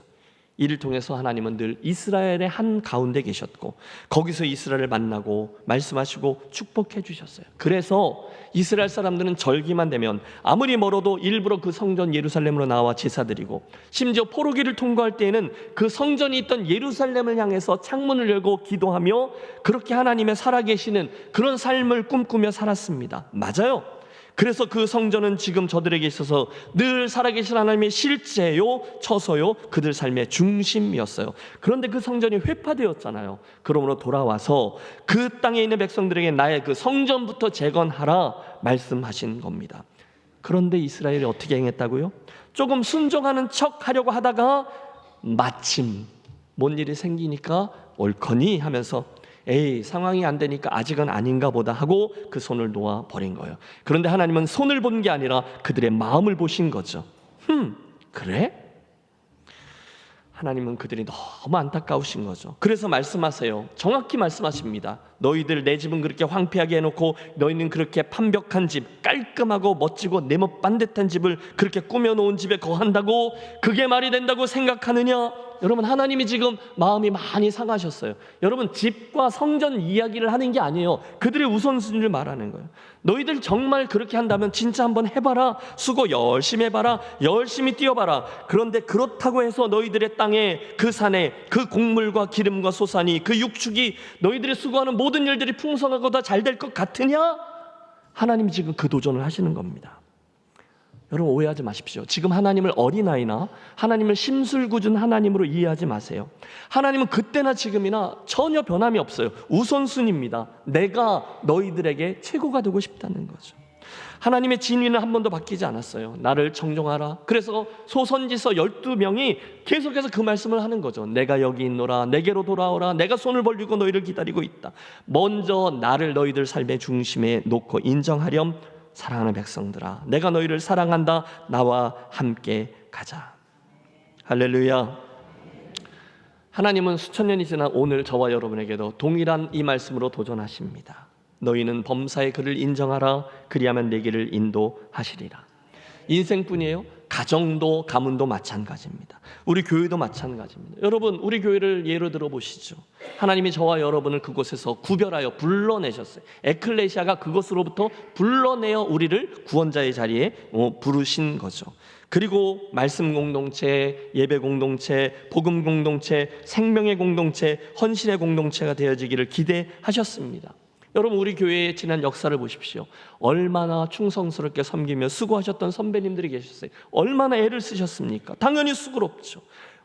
이를 통해서 하나님은 늘 이스라엘의 한 가운데 계셨고 거기서 이스라엘을 만나고 말씀하시고 축복해 주셨어요. 그래서 이스라엘 사람들은 절기만 되면 아무리 멀어도 일부러 그 성전 예루살렘으로 나와 제사드리고, 심지어 포로기를 통과할 때에는 그 성전이 있던 예루살렘을 향해서 창문을 열고 기도하며 그렇게 하나님의 살아계시는 그런 삶을 꿈꾸며 살았습니다. 맞아요. 그래서 그 성전은 지금 저들에게 있어서 늘 살아계신 하나님의 실제요, 처소요, 그들 삶의 중심이었어요. 그런데 그 성전이 회파되었잖아요. 그러므로 돌아와서 그 땅에 있는 백성들에게 나의 그 성전부터 재건하라 말씀하신 겁니다. 그런데 이스라엘이 어떻게 행했다고요? 조금 순종하는 척 하려고 하다가 마침 뭔 일이 생기니까 옳거니 하면서 에이, 상황이 안 되니까 아직은 아닌가 보다 하고 그 손을 놓아 버린 거예요. 그런데 하나님은 손을 본 게 아니라 그들의 마음을 보신 거죠. 그래? 하나님은 그들이 너무 안타까우신 거죠. 그래서 말씀하세요. 정확히 말씀하십니다. 너희들 내 집은 그렇게 황폐하게 해놓고 너희는 그렇게 판벽한 집, 깔끔하고 멋지고 네모 반듯한 집을 그렇게 꾸며놓은 집에 거한다고 그게 말이 된다고 생각하느냐? 여러분, 하나님이 지금 마음이 많이 상하셨어요. 여러분, 집과 성전 이야기를 하는 게 아니에요. 그들의 우선순위를 말하는 거예요. 너희들 정말 그렇게 한다면 진짜 한번 해봐라. 수고 열심히 해봐라. 열심히 뛰어봐라. 그런데 그렇다고 해서 너희들의 땅에, 그 산에, 그 곡물과 기름과 소산이, 그 육축이, 너희들이 수고하는 모든 일들이 풍성하고 다 잘 될 것 같으냐? 하나님이 지금 그 도전을 하시는 겁니다. 여러분, 오해하지 마십시오. 지금 하나님을 어린아이나 하나님을 심술궂은 하나님으로 이해하지 마세요. 하나님은 그때나 지금이나 전혀 변함이 없어요. 우선순위입니다. 내가 너희들에게 최고가 되고 싶다는 거죠. 하나님의 진위는 한 번도 바뀌지 않았어요. 나를 청종하라. 그래서 소선지서 12명이 계속해서 그 말씀을 하는 거죠. 내가 여기 있노라. 내게로 돌아오라. 내가 손을 벌리고 너희를 기다리고 있다. 먼저 나를 너희들 삶의 중심에 놓고 인정하렴. 사랑하는 백성들아, 내가 너희를 사랑한다. 나와 함께 가자. 할렐루야. 하나님은 수천 년이 지난 오늘 저와 여러분에게도 동일한 이 말씀으로 도전하십니다. 너희는 범사의 그를 인정하라. 그리하면 내 길을 인도하시리라. 인생뿐이에요. 가정도 가문도 마찬가지입니다. 우리 교회도 마찬가지입니다. 여러분, 우리 교회를 예로 들어 보시죠. 하나님이 저와 여러분을 그곳에서 구별하여 불러내셨어요. 에클레시아가 그곳으로부터 불러내어 우리를 구원자의 자리에 부르신 거죠. 그리고 말씀 공동체, 예배 공동체, 복음 공동체, 생명의 공동체, 헌신의 공동체가 되어지기를 기대하셨습니다. 여러분, 우리 교회의 지난 역사를 보십시오. 얼마나 충성스럽게 섬기며 수고하셨던 선배님들이 계셨어요. 얼마나 애를 쓰셨습니까? 당연히 수고롭죠.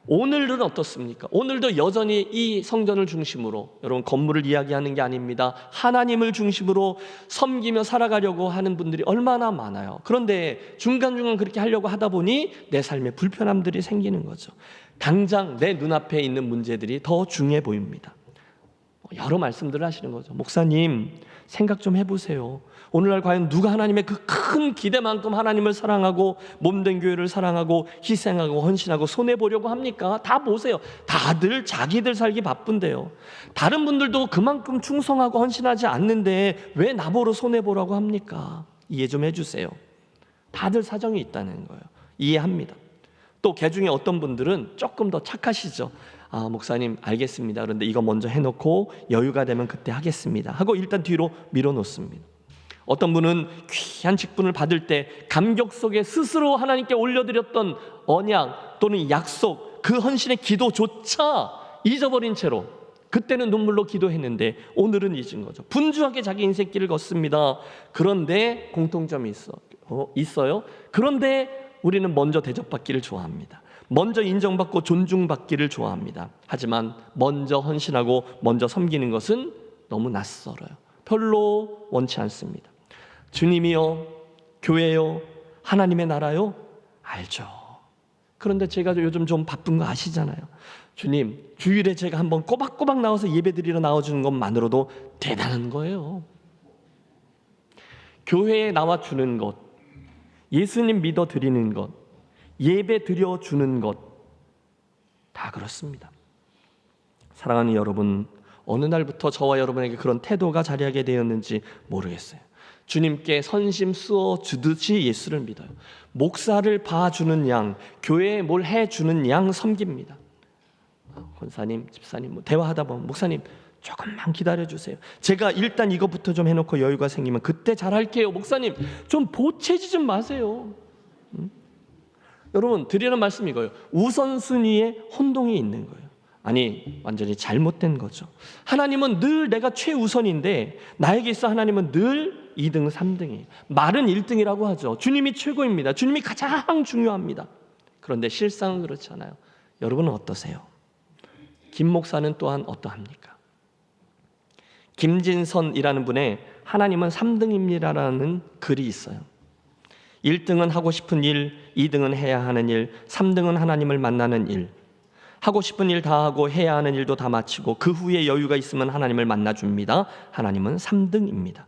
오늘은 어떻습니까? 오늘도 여전히 이 성전을 중심으로, 여러분, 건물을 이야기하는 게 아닙니다. 하나님을 중심으로 섬기며 살아가려고 하는 분들이 얼마나 많아요. 그런데 중간중간 그렇게 하려고 하다 보니 내 삶에 불편함들이 생기는 거죠. 당장 내 눈앞에 있는 문제들이 더 중요해 보입니다. 여러 말씀들을 하시는 거죠. 목사님, 생각 좀 해보세요. 오늘날 과연 누가 하나님의 그 큰 기대만큼 하나님을 사랑하고 몸된 교회를 사랑하고 희생하고 헌신하고 손해보려고 합니까? 다 보세요. 다들 자기들 살기 바쁜데요. 다른 분들도 그만큼 충성하고 헌신하지 않는데 왜 나보러 손해보라고 합니까? 이해 좀 해주세요. 다들 사정이 있다는 거예요. 이해합니다. 또 개중에 어떤 분들은 조금 더 착하시죠. 아, 목사님 알겠습니다. 그런데 이거 먼저 해놓고 여유가 되면 그때 하겠습니다 하고 일단 뒤로 밀어놓습니다. 어떤 분은 귀한 직분을 받을 때 감격 속에 스스로 하나님께 올려드렸던 언약 또는 약속, 그 헌신의 기도조차 잊어버린 채로 그때는 눈물로 기도했는데 오늘은 잊은 거죠. 분주하게 자기 인생길을 걷습니다. 그런데 공통점이 있어요. 그런데 우리는 먼저 대접받기를 좋아합니다. 먼저 인정받고 존중받기를 좋아합니다. 하지만 먼저 헌신하고 먼저 섬기는 것은 너무 낯설어요. 별로 원치 않습니다. 주님이요, 교회요, 하나님의 나라요? 알죠. 그런데 제가 요즘 좀 바쁜 거 아시잖아요. 주님, 주일에 제가 한번 꼬박꼬박 나와서 예배드리러 나와주는 것만으로도 대단한 거예요. 교회에 나와주는 것, 예수님 믿어드리는 것, 예배 드려주는 것, 다 그렇습니다. 사랑하는 여러분, 어느 날부터 저와 여러분에게 그런 태도가 자리하게 되었는지 모르겠어요. 주님께 선심 쏘어 주듯이 예수를 믿어요. 목사를 봐주는 양, 교회에 뭘 해주는 양 섬깁니다. 권사님, 집사님 뭐 대화하다 보면 목사님 조금만 기다려주세요. 제가 일단 이것부터 좀 해놓고 여유가 생기면 그때 잘할게요. 목사님 좀 보채지 좀 마세요. 여러분 드리는 말씀이 이거예요. 우선순위에 혼동이 있는 거예요. 아니 완전히 잘못된 거죠. 하나님은 늘 내가 최우선인데 나에게 있어 하나님은 늘 2등, 3등이에요. 말은 1등이라고 하죠. 주님이 최고입니다. 주님이 가장 중요합니다. 그런데 실상은 그렇지 않아요. 여러분은 어떠세요? 김 목사는 또한 어떠합니까? 김진선이라는 분의 하나님은 3등입니다라는 글이 있어요. 1등은 하고 싶은 일, 2등은 해야 하는 일, 3등은 하나님을 만나는 일. 하고 싶은 일 다 하고 해야 하는 일도 다 마치고 그 후에 여유가 있으면 하나님을 만나줍니다. 하나님은 3등입니다.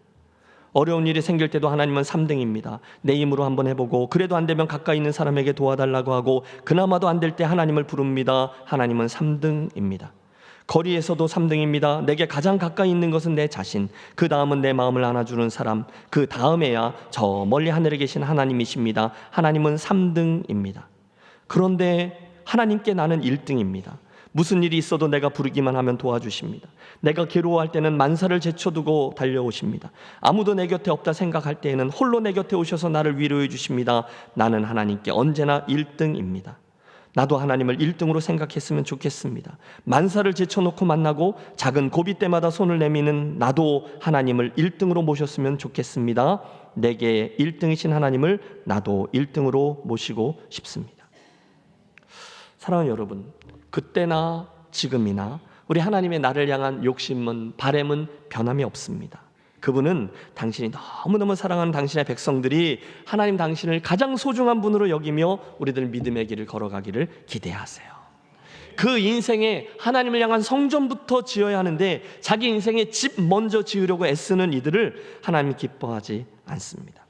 어려운 일이 생길 때도 하나님은 3등입니다. 내 힘으로 한번 해보고 그래도 안 되면 가까이 있는 사람에게 도와달라고 하고 그나마도 안 될 때 하나님을 부릅니다. 하나님은 3등입니다. 거리에서도 3등입니다. 내게 가장 가까이 있는 것은 내 자신, 그 다음은 내 마음을 안아주는 사람, 그 다음에야 저 멀리 하늘에 계신 하나님이십니다. 하나님은 3등입니다. 그런데 하나님께 나는 1등입니다. 무슨 일이 있어도 내가 부르기만 하면 도와주십니다. 내가 괴로워할 때는 만사를 제쳐두고 달려오십니다. 아무도 내 곁에 없다 생각할 때에는 홀로 내 곁에 오셔서 나를 위로해 주십니다. 나는 하나님께 언제나 1등입니다. 나도 하나님을 1등으로 생각했으면 좋겠습니다. 만사를 제쳐놓고 만나고 작은 고비 때마다 손을 내미는 나도 하나님을 1등으로 모셨으면 좋겠습니다. 내게 1등이신 하나님을 나도 1등으로 모시고 싶습니다. 사랑하는 여러분, 그때나 지금이나 우리 하나님의 나를 향한 욕심은, 바램은 변함이 없습니다. 그분은 당신이 너무너무 사랑하는 당신의 백성들이 하나님 당신을 가장 소중한 분으로 여기며 우리들 믿음의 길을 걸어가기를 기대하세요. 그 인생에 하나님을 향한 성전부터 지어야 하는데 자기 인생에 집 먼저 지으려고 애쓰는 이들을 하나님이 기뻐하지 않습니다.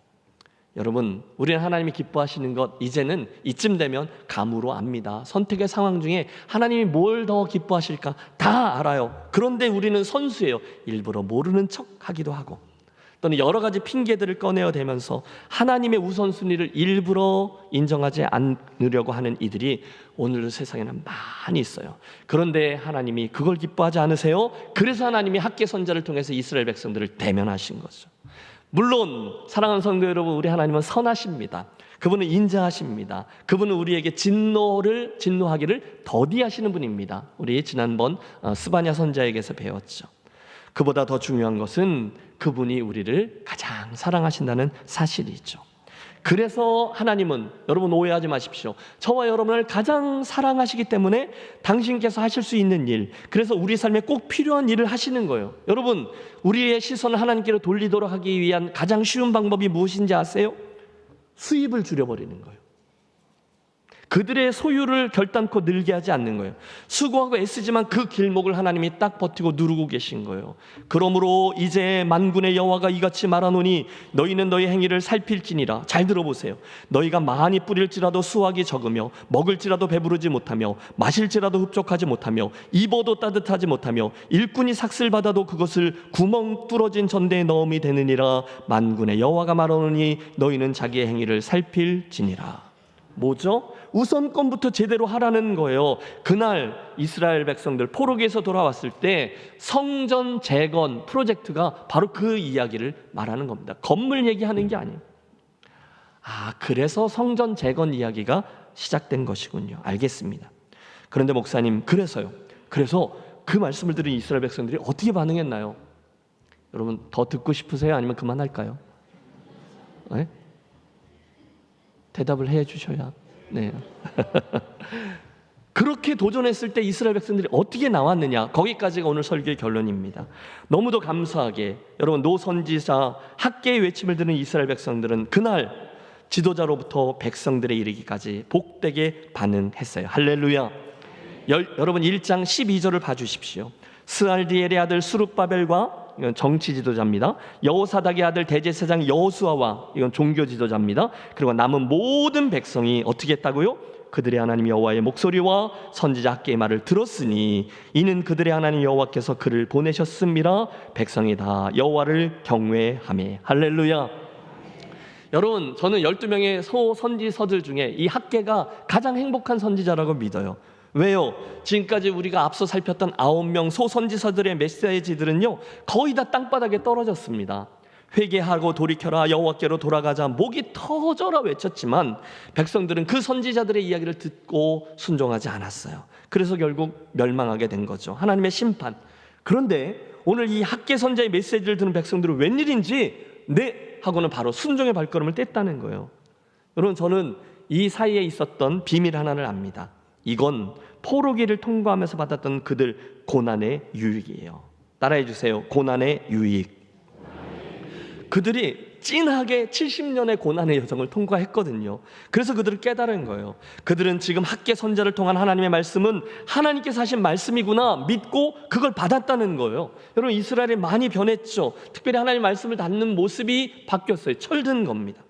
여러분, 우리는 하나님이 기뻐하시는 것 이제는 이쯤 되면 감으로 압니다. 선택의 상황 중에 하나님이 뭘 더 기뻐하실까 다 알아요. 그런데 우리는 선수예요. 일부러 모르는 척 하기도 하고 또는 여러 가지 핑계들을 꺼내어 대면서 하나님의 우선순위를 일부러 인정하지 않으려고 하는 이들이 오늘 세상에는 많이 있어요. 그런데 하나님이 그걸 기뻐하지 않으세요? 그래서 하나님이 학계 선자를 통해서 이스라엘 백성들을 대면하신 거죠. 물론 사랑하는 성도 여러분, 우리 하나님은 선하십니다. 그분은 인자하십니다. 그분은 우리에게 진노하기를 더디하시는 분입니다. 우리 지난번 스바냐 선자에게서 배웠죠. 그보다 더 중요한 것은 그분이 우리를 가장 사랑하신다는 사실이죠. 그래서 하나님은, 여러분 오해하지 마십시오, 저와 여러분을 가장 사랑하시기 때문에 당신께서 하실 수 있는 일, 그래서 우리 삶에 꼭 필요한 일을 하시는 거예요. 여러분, 우리의 시선을 하나님께로 돌리도록 하기 위한 가장 쉬운 방법이 무엇인지 아세요? 수입을 줄여버리는 거예요. 그들의 소유를 결단코 늘게 하지 않는 거예요. 수고하고 애쓰지만 그 길목을 하나님이 딱 버티고 누르고 계신 거예요. 그러므로 이제 만군의 여호와가 이같이 말하노니 너희는 너희 행위를 살필지니라. 잘 들어보세요. 너희가 많이 뿌릴지라도 수확이 적으며 먹을지라도 배부르지 못하며 마실지라도 흡족하지 못하며 입어도 따뜻하지 못하며 일꾼이 삭슬 받아도 그것을 구멍 뚫어진 전대에 넣음이 되느니라. 만군의 여호와가 말하노니 너희는 자기의 행위를 살필지니라. 뭐죠? 우선권부터 제대로 하라는 거예요. 그날 이스라엘 백성들 포로기에서 돌아왔을 때 성전 재건 프로젝트가 바로 그 이야기를 말하는 겁니다. 건물 얘기하는 게 아니에요. 그래서 성전 재건 이야기가 시작된 것이군요. 알겠습니다. 그런데 목사님, 그래서 그 말씀을 들은 이스라엘 백성들이 어떻게 반응했나요? 여러분, 더 듣고 싶으세요? 아니면 그만할까요? 네? 대답을 해 주셔야. 네. 그렇게 도전했을 때 이스라엘 백성들이 어떻게 나왔느냐, 거기까지가 오늘 설교의 결론입니다. 너무도 감사하게 여러분, 노선지자 학계의 외침을 듣는 이스라엘 백성들은 그날 지도자로부터 백성들에 이르기까지 복되게 반응했어요. 할렐루야. 여러분 1장 12절을 봐주십시오. 스알디엘의 아들 수룹바벨과, 이건 정치 지도자입니다. 여호사닥의 아들 대제사장 여호수아와, 이건 종교 지도자입니다. 그리고 남은 모든 백성이 어떻게 했다고요? 그들의 하나님 여호와의 목소리와 선지자 학계의 말을 들었으니 이는 그들의 하나님 여호와께서 그를 보내셨습니다. 백성이 다 여호와를 경외하며. 할렐루야. 여러분, 저는 12명의 소선지서들 중에 이 학계가 가장 행복한 선지자라고 믿어요. 왜요? 지금까지 우리가 앞서 살폈던 9명 소선지서들의 메시지들은요, 거의 다 땅바닥에 떨어졌습니다. 회개하고 돌이켜라, 여호와께로 돌아가자, 목이 터져라 외쳤지만 백성들은 그 선지자들의 이야기를 듣고 순종하지 않았어요. 그래서 결국 멸망하게 된 거죠. 하나님의 심판. 그런데 오늘 이 학계 선지자의 메시지를 듣는 백성들은 웬일인지 네 하고는 바로 순종의 발걸음을 뗐다는 거예요. 여러분, 저는 이 사이에 있었던 비밀 하나를 압니다. 이건 포로기를 통과하면서 받았던 그들 고난의 유익이에요. 따라해 주세요. 고난의 유익. 그들이 찐하게 70년의 고난의 여정을 통과했거든요. 그래서 그들을 깨달은 거예요. 그들은 지금 학계 선자를 통한 하나님의 말씀은 하나님께서 하신 말씀이구나 믿고 그걸 받았다는 거예요. 여러분, 이스라엘이 많이 변했죠. 특별히 하나님의 말씀을 받는 모습이 바뀌었어요. 철든 겁니다.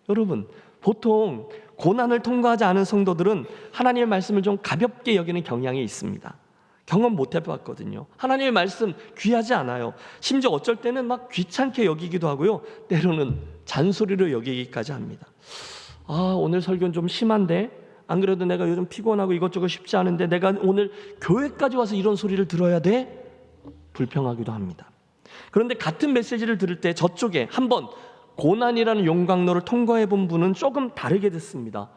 여러분, 보통 고난을 통과하지 않은 성도들은 하나님의 말씀을 좀 가볍게 여기는 경향이 있습니다. 경험 못 해봤거든요. 하나님의 말씀 귀하지 않아요. 심지어 어쩔 때는 막 귀찮게 여기기도 하고요. 때로는 잔소리로 여기기까지 합니다. 오늘 설교는 좀 심한데, 안 그래도 내가 요즘 피곤하고 이것저것 쉽지 않은데 내가 오늘 교회까지 와서 이런 소리를 들어야 돼? 불평하기도 합니다. 그런데 같은 메시지를 들을 때 저쪽에 한번 고난이라는 용광로를 통과해 본 분은 조금 다르게 듣습니다.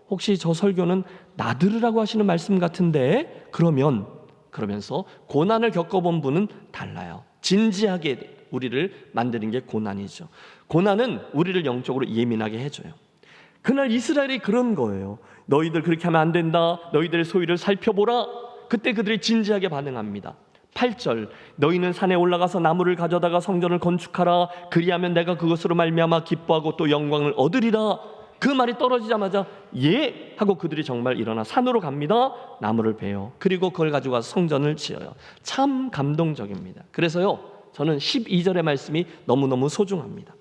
혹시 저 설교는 나들으라고 하시는 말씀 같은데? 그러면서 고난을 겪어본 분은 달라요. 진지하게 우리를 만드는 게 고난이죠. 고난은 우리를 영적으로 예민하게 해줘요. 그날 이스라엘이 그런 거예요. 너희들 그렇게 하면 안 된다. 너희들의 소유를 살펴보라. 그때 그들이 진지하게 반응합니다. 8절, 너희는 산에 올라가서 나무를 가져다가 성전을 건축하라. 그리하면 내가 그것으로 말미암아 기뻐하고 또 영광을 얻으리라. 그 말이 떨어지자마자 예 하고 그들이 정말 일어나 산으로 갑니다. 나무를 베요. 그리고 그걸 가지고 와서 성전을 지어요. 참 감동적입니다. 그래서요, 저는 12절의 말씀이 너무너무 소중합니다.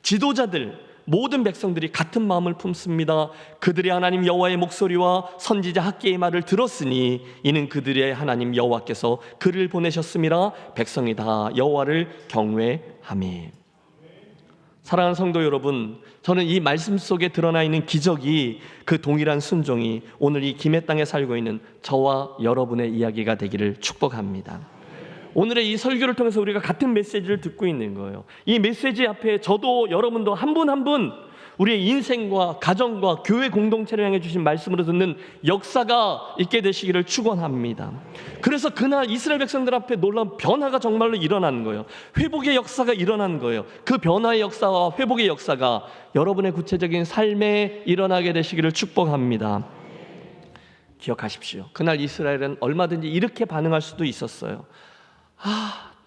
지도자들, 모든 백성들이 같은 마음을 품습니다. 그들의 하나님 여호와의 목소리와 선지자 학계의 말을 들었으니 이는 그들의 하나님 여호와께서 그를 보내셨음이라. 백성이 다 여호와를 경외하며. 사랑하는 성도 여러분, 저는 이 말씀 속에 드러나 있는 기적이, 그 동일한 순종이 오늘 이 김해 땅에 살고 있는 저와 여러분의 이야기가 되기를 축복합니다. 오늘의 이 설교를 통해서 우리가 같은 메시지를 듣고 있는 거예요. 이 메시지 앞에 저도 여러분도 한 분 한 분 우리의 인생과 가정과 교회 공동체를 향해 주신 말씀으로 듣는 역사가 있게 되시기를 축원합니다. 그래서 그날 이스라엘 백성들 앞에 놀라운 변화가 정말로 일어난 거예요. 회복의 역사가 일어난 거예요. 그 변화의 역사와 회복의 역사가 여러분의 구체적인 삶에 일어나게 되시기를 축복합니다. 기억하십시오. 그날 이스라엘은 얼마든지 이렇게 반응할 수도 있었어요.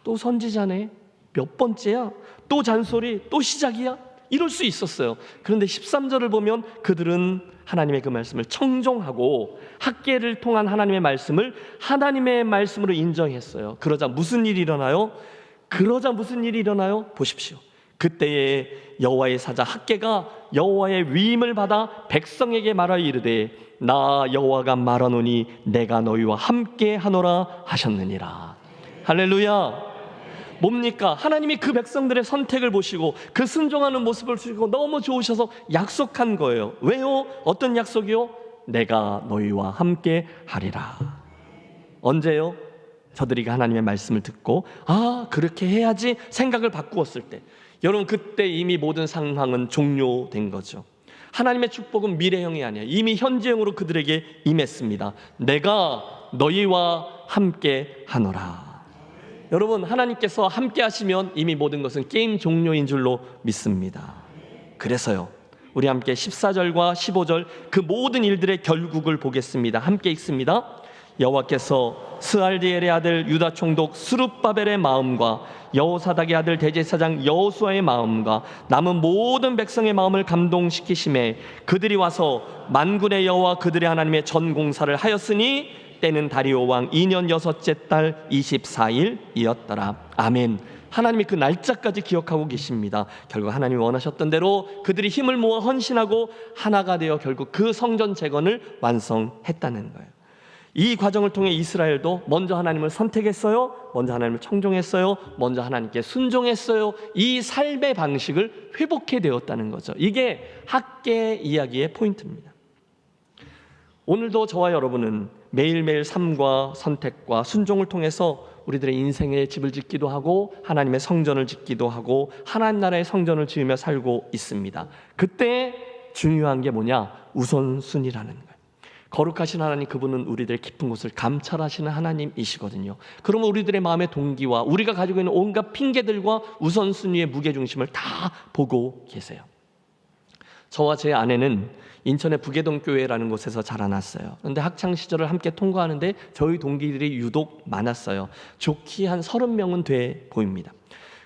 또 선지자네? 몇 번째야? 또 잔소리? 또 시작이야? 이럴 수 있었어요. 그런데 13절을 보면 그들은 하나님의 그 말씀을 청종하고 학계를 통한 하나님의 말씀을 하나님의 말씀으로 인정했어요. 그러자 무슨 일이 일어나요? 보십시오. 그때에 여호와의 사자 학계가 여호와의 위임을 받아 백성에게 말하여 이르되 나 여호와가 말하노니 내가 너희와 함께 하노라 하셨느니라. 할렐루야. 뭡니까? 하나님이 그 백성들의 선택을 보시고 그 순종하는 모습을 보시고 너무 좋으셔서 약속한 거예요. 왜요? 어떤 약속이요? 내가 너희와 함께 하리라. 언제요? 저들이 하나님의 말씀을 듣고 그렇게 해야지 생각을 바꾸었을 때, 여러분 그때 이미 모든 상황은 종료된 거죠. 하나님의 축복은 미래형이 아니에요. 이미 현재형으로 그들에게 임했습니다. 내가 너희와 함께 하노라. 여러분, 하나님께서 함께 하시면 이미 모든 것은 게임 종료인 줄로 믿습니다. 그래서요, 우리 함께 14절과 15절 그 모든 일들의 결국을 보겠습니다. 함께 읽습니다. 여호와께서 스알디엘의 아들 유다 총독 스룹바벨의 마음과 여호사닥의 아들 대제사장 여호수아의 마음과 남은 모든 백성의 마음을 감동시키심에 그들이 와서 만군의 여호와 그들의 하나님의 전공사를 하였으니 때는 다리오 왕 2년 6째 달 24일이었더라. 아멘. 하나님이 그 날짜까지 기억하고 계십니다. 결국 하나님이 원하셨던 대로 그들이 힘을 모아 헌신하고 하나가 되어 결국 그 성전 재건을 완성했다는 거예요. 이 과정을 통해 이스라엘도 먼저 하나님을 선택했어요. 먼저 하나님을 청종했어요. 먼저 하나님께 순종했어요. 이 삶의 방식을 회복해 되었다는 거죠. 이게 학계 이야기의 포인트입니다. 오늘도 저와 여러분은 매일매일 삶과 선택과 순종을 통해서 우리들의 인생의 집을 짓기도 하고 하나님의 성전을 짓기도 하고 하나님 나라의 성전을 지으며 살고 있습니다. 그때 중요한 게 뭐냐? 우선순위라는 거예요. 거룩하신 하나님, 그분은 우리들의 깊은 곳을 감찰하시는 하나님이시거든요. 그러면 우리들의 마음의 동기와 우리가 가지고 있는 온갖 핑계들과 우선순위의 무게중심을 다 보고 계세요. 저와 제 아내는 인천의 부계동 교회라는 곳에서 자라났어요. 그런데 학창 시절을 함께 통과하는데 저희 동기들이 유독 많았어요. 좋게 한 30명은 돼 보입니다.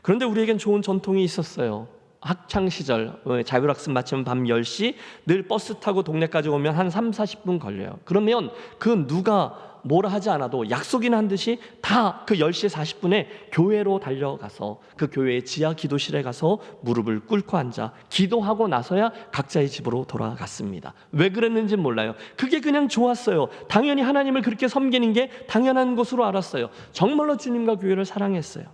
그런데 우리에겐 좋은 전통이 있었어요. 학창 시절 자율학습 마치면 밤 10시 늘 버스 타고 동네까지 오면 한 30-40분 걸려요. 그러면 그 누가 뭐라 하지 않아도 약속이나 한 듯이 다 그 10시 40분에 교회로 달려가서 그 교회의 지하 기도실에 가서 무릎을 꿇고 앉아 기도하고 나서야 각자의 집으로 돌아갔습니다. 왜 그랬는지 몰라요. 그게 그냥 좋았어요. 당연히 하나님을 그렇게 섬기는 게 당연한 것으로 알았어요. 정말로 주님과 교회를 사랑했어요.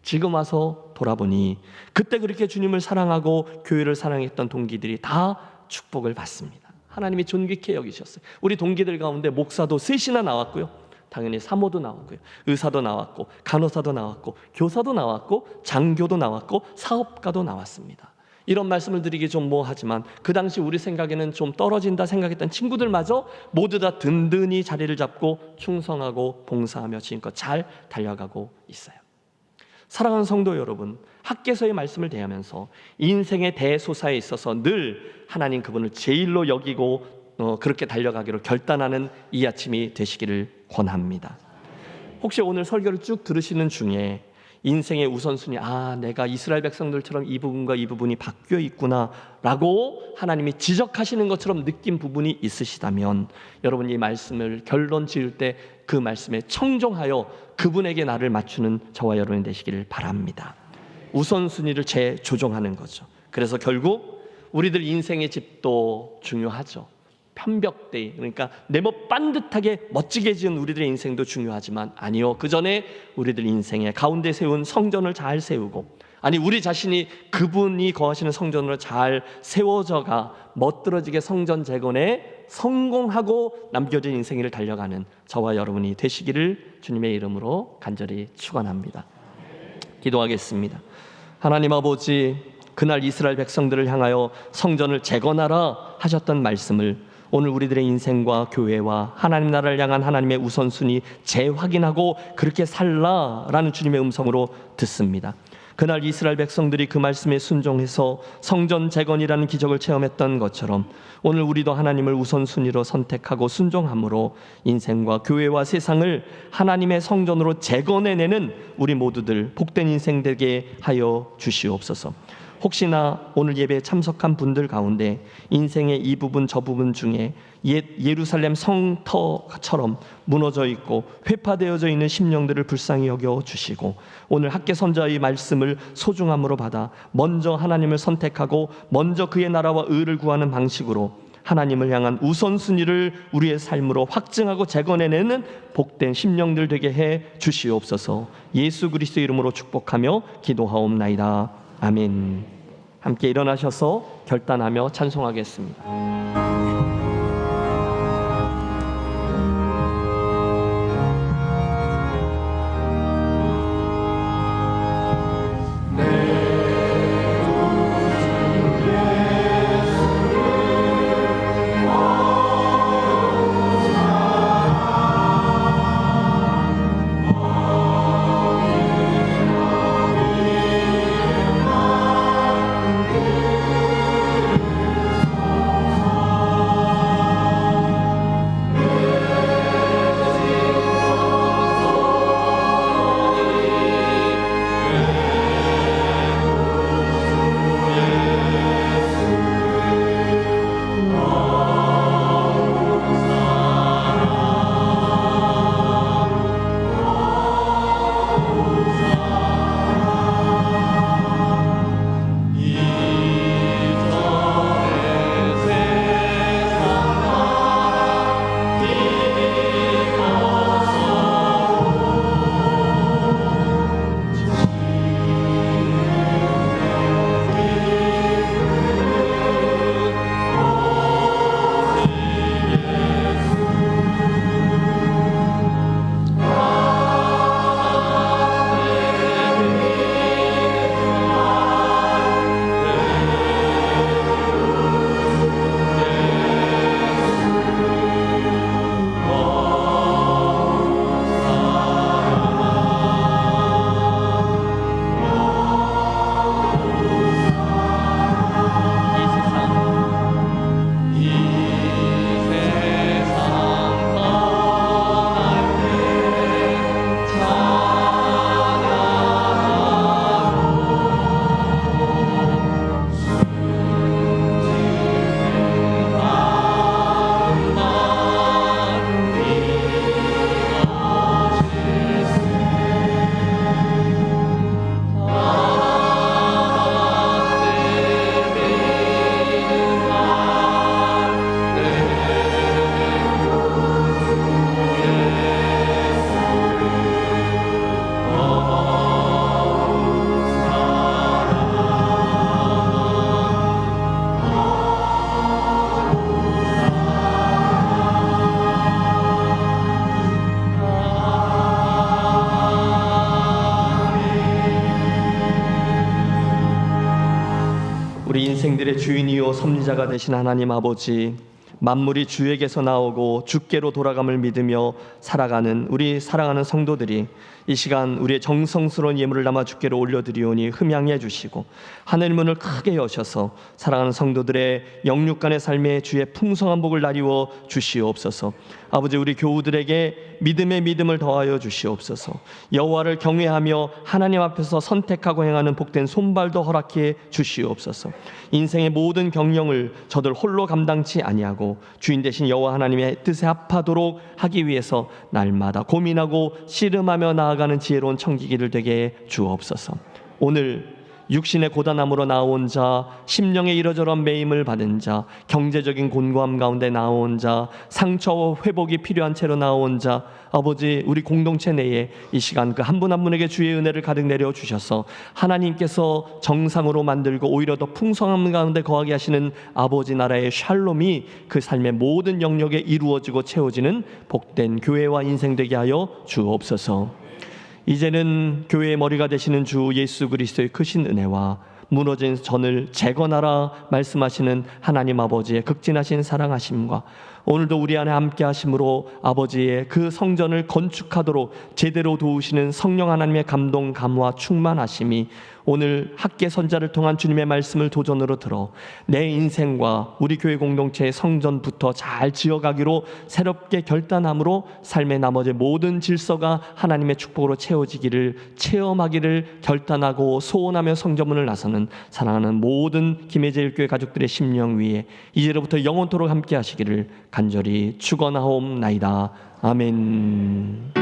지금 와서 돌아보니 그때 그렇게 주님을 사랑하고 교회를 사랑했던 동기들이 다 축복을 받습니다. 하나님이 존귀케 여기셨어요. 우리 동기들 가운데 목사도 셋이나 나왔고요. 당연히 사모도 나왔고요. 의사도 나왔고 간호사도 나왔고 교사도 나왔고 장교도 나왔고 사업가도 나왔습니다. 이런 말씀을 드리기 좀 뭐하지만 그 당시 우리 생각에는 좀 떨어진다 생각했던 친구들마저 모두 다 든든히 자리를 잡고 충성하고 봉사하며 지금껏 잘 달려가고 있어요. 사랑하는 성도 여러분, 학개서의 말씀을 대하면서 인생의 대소사에 있어서 늘 하나님 그분을 제일로 여기고 그렇게 달려가기로 결단하는 이 아침이 되시기를 권합니다. 혹시 오늘 설교를 쭉 들으시는 중에 인생의 우선순위, 내가 이스라엘 백성들처럼 이 부분과 이 부분이 바뀌어 있구나 라고 하나님이 지적하시는 것처럼 느낀 부분이 있으시다면 여러분이 이 말씀을 결론 지을 때 그 말씀에 청종하여 그분에게 나를 맞추는 저와 여러분이 되시기를 바랍니다. 우선순위를 재조정하는 거죠. 그래서 결국 우리들 인생의 집도 중요하죠. 편벽대, 그러니까 네모 반듯하게 멋지게 지은 우리들의 인생도 중요하지만 아니요, 그 전에 우리들 인생의 가운데 세운 성전을 잘 세우고, 아니 우리 자신이 그분이 거하시는 성전으로 잘 세워져가 멋들어지게 성전 재건에 성공하고 남겨진 인생을 달려가는 저와 여러분이 되시기를 주님의 이름으로 간절히 축원합니다. 기도하겠습니다. 하나님 아버지, 그날 이스라엘 백성들을 향하여 성전을 재건하라 하셨던 말씀을 오늘 우리들의 인생과 교회와 하나님 나라를 향한 하나님의 우선순위 재확인하고 그렇게 살라라는 주님의 음성으로 듣습니다. 그날 이스라엘 백성들이 그 말씀에 순종해서 성전 재건이라는 기적을 체험했던 것처럼 오늘 우리도 하나님을 우선순위로 선택하고 순종함으로 인생과 교회와 세상을 하나님의 성전으로 재건해내는 우리 모두들 복된 인생 되게 하여 주시옵소서. 혹시나 오늘 예배에 참석한 분들 가운데 인생의 이 부분 저 부분 중에 예루살렘 성터처럼 무너져 있고 회파되어져 있는 심령들을 불쌍히 여겨 주시고 오늘 학개 선자의 말씀을 소중함으로 받아 먼저 하나님을 선택하고 먼저 그의 나라와 의를 구하는 방식으로 하나님을 향한 우선순위를 우리의 삶으로 확증하고 재건해내는 복된 심령들 되게 해 주시옵소서. 예수 그리스도 이름으로 축복하며 기도하옵나이다. 아멘. 함께 일어나셔서 결단하며 찬송하겠습니다. 우리 인생들의 주인이요 섭리자가 되신 하나님 아버지, 만물이 주에게서 나오고 주께로 돌아감을 믿으며 살아가는 우리 사랑하는 성도들이 이 시간 우리의 정성스러운 예물을 담아 주께로 올려드리오니 흠양해 주시고 하늘 문을 크게 여셔서 사랑하는 성도들의 영육간의 삶에 주의 풍성한 복을 나리워 주시옵소서. 아버지, 우리 교우들에게 믿음의 믿음을 더하여 주시옵소서. 여호와를 경외하며 하나님 앞에서 선택하고 행하는 복된 손발도 허락해 주시옵소서. 인생의 모든 경영을 저들 홀로 감당치 아니하고 주인 되신 여호와 하나님의 뜻에 합하도록 하기 위해서 날마다 고민하고 씨름하며 나아가는 지혜로운 청지기를 되게 주옵소서. 오늘 육신의 고단함으로 나온 자, 심령의 이러저러한 매임을 받은 자, 경제적인 곤고함 가운데 나온 자, 상처와 회복이 필요한 채로 나온 자, 아버지, 우리 공동체 내에 이 시간 그 한 분 한 분에게 주의 은혜를 가득 내려 주셔서 하나님께서 정상으로 만들고 오히려 더 풍성함 가운데 거하게 하시는 아버지 나라의 샬롬이 그 삶의 모든 영역에 이루어지고 채워지는 복된 교회와 인생 되게 하여 주옵소서. 이제는 교회의 머리가 되시는 주 예수 그리스도의 크신 은혜와 무너진 전을 재건하라 말씀하시는 하나님 아버지의 극진하신 사랑하심과 오늘도 우리 안에 함께 하심으로 아버지의 그 성전을 건축하도록 제대로 도우시는 성령 하나님의 감동, 감화, 충만하심이 오늘 학계 선자를 통한 주님의 말씀을 도전으로 들어 내 인생과 우리 교회 공동체의 성전부터 잘 지어가기로 새롭게 결단함으로 삶의 나머지 모든 질서가 하나님의 축복으로 채워지기를 체험하기를 결단하고 소원하며 성전문을 나서는 사랑하는 모든 김해제일교회 가족들의 심령 위에 이제로부터 영원토록 함께 하시기를 간절히 축원하옵나이다. 아멘.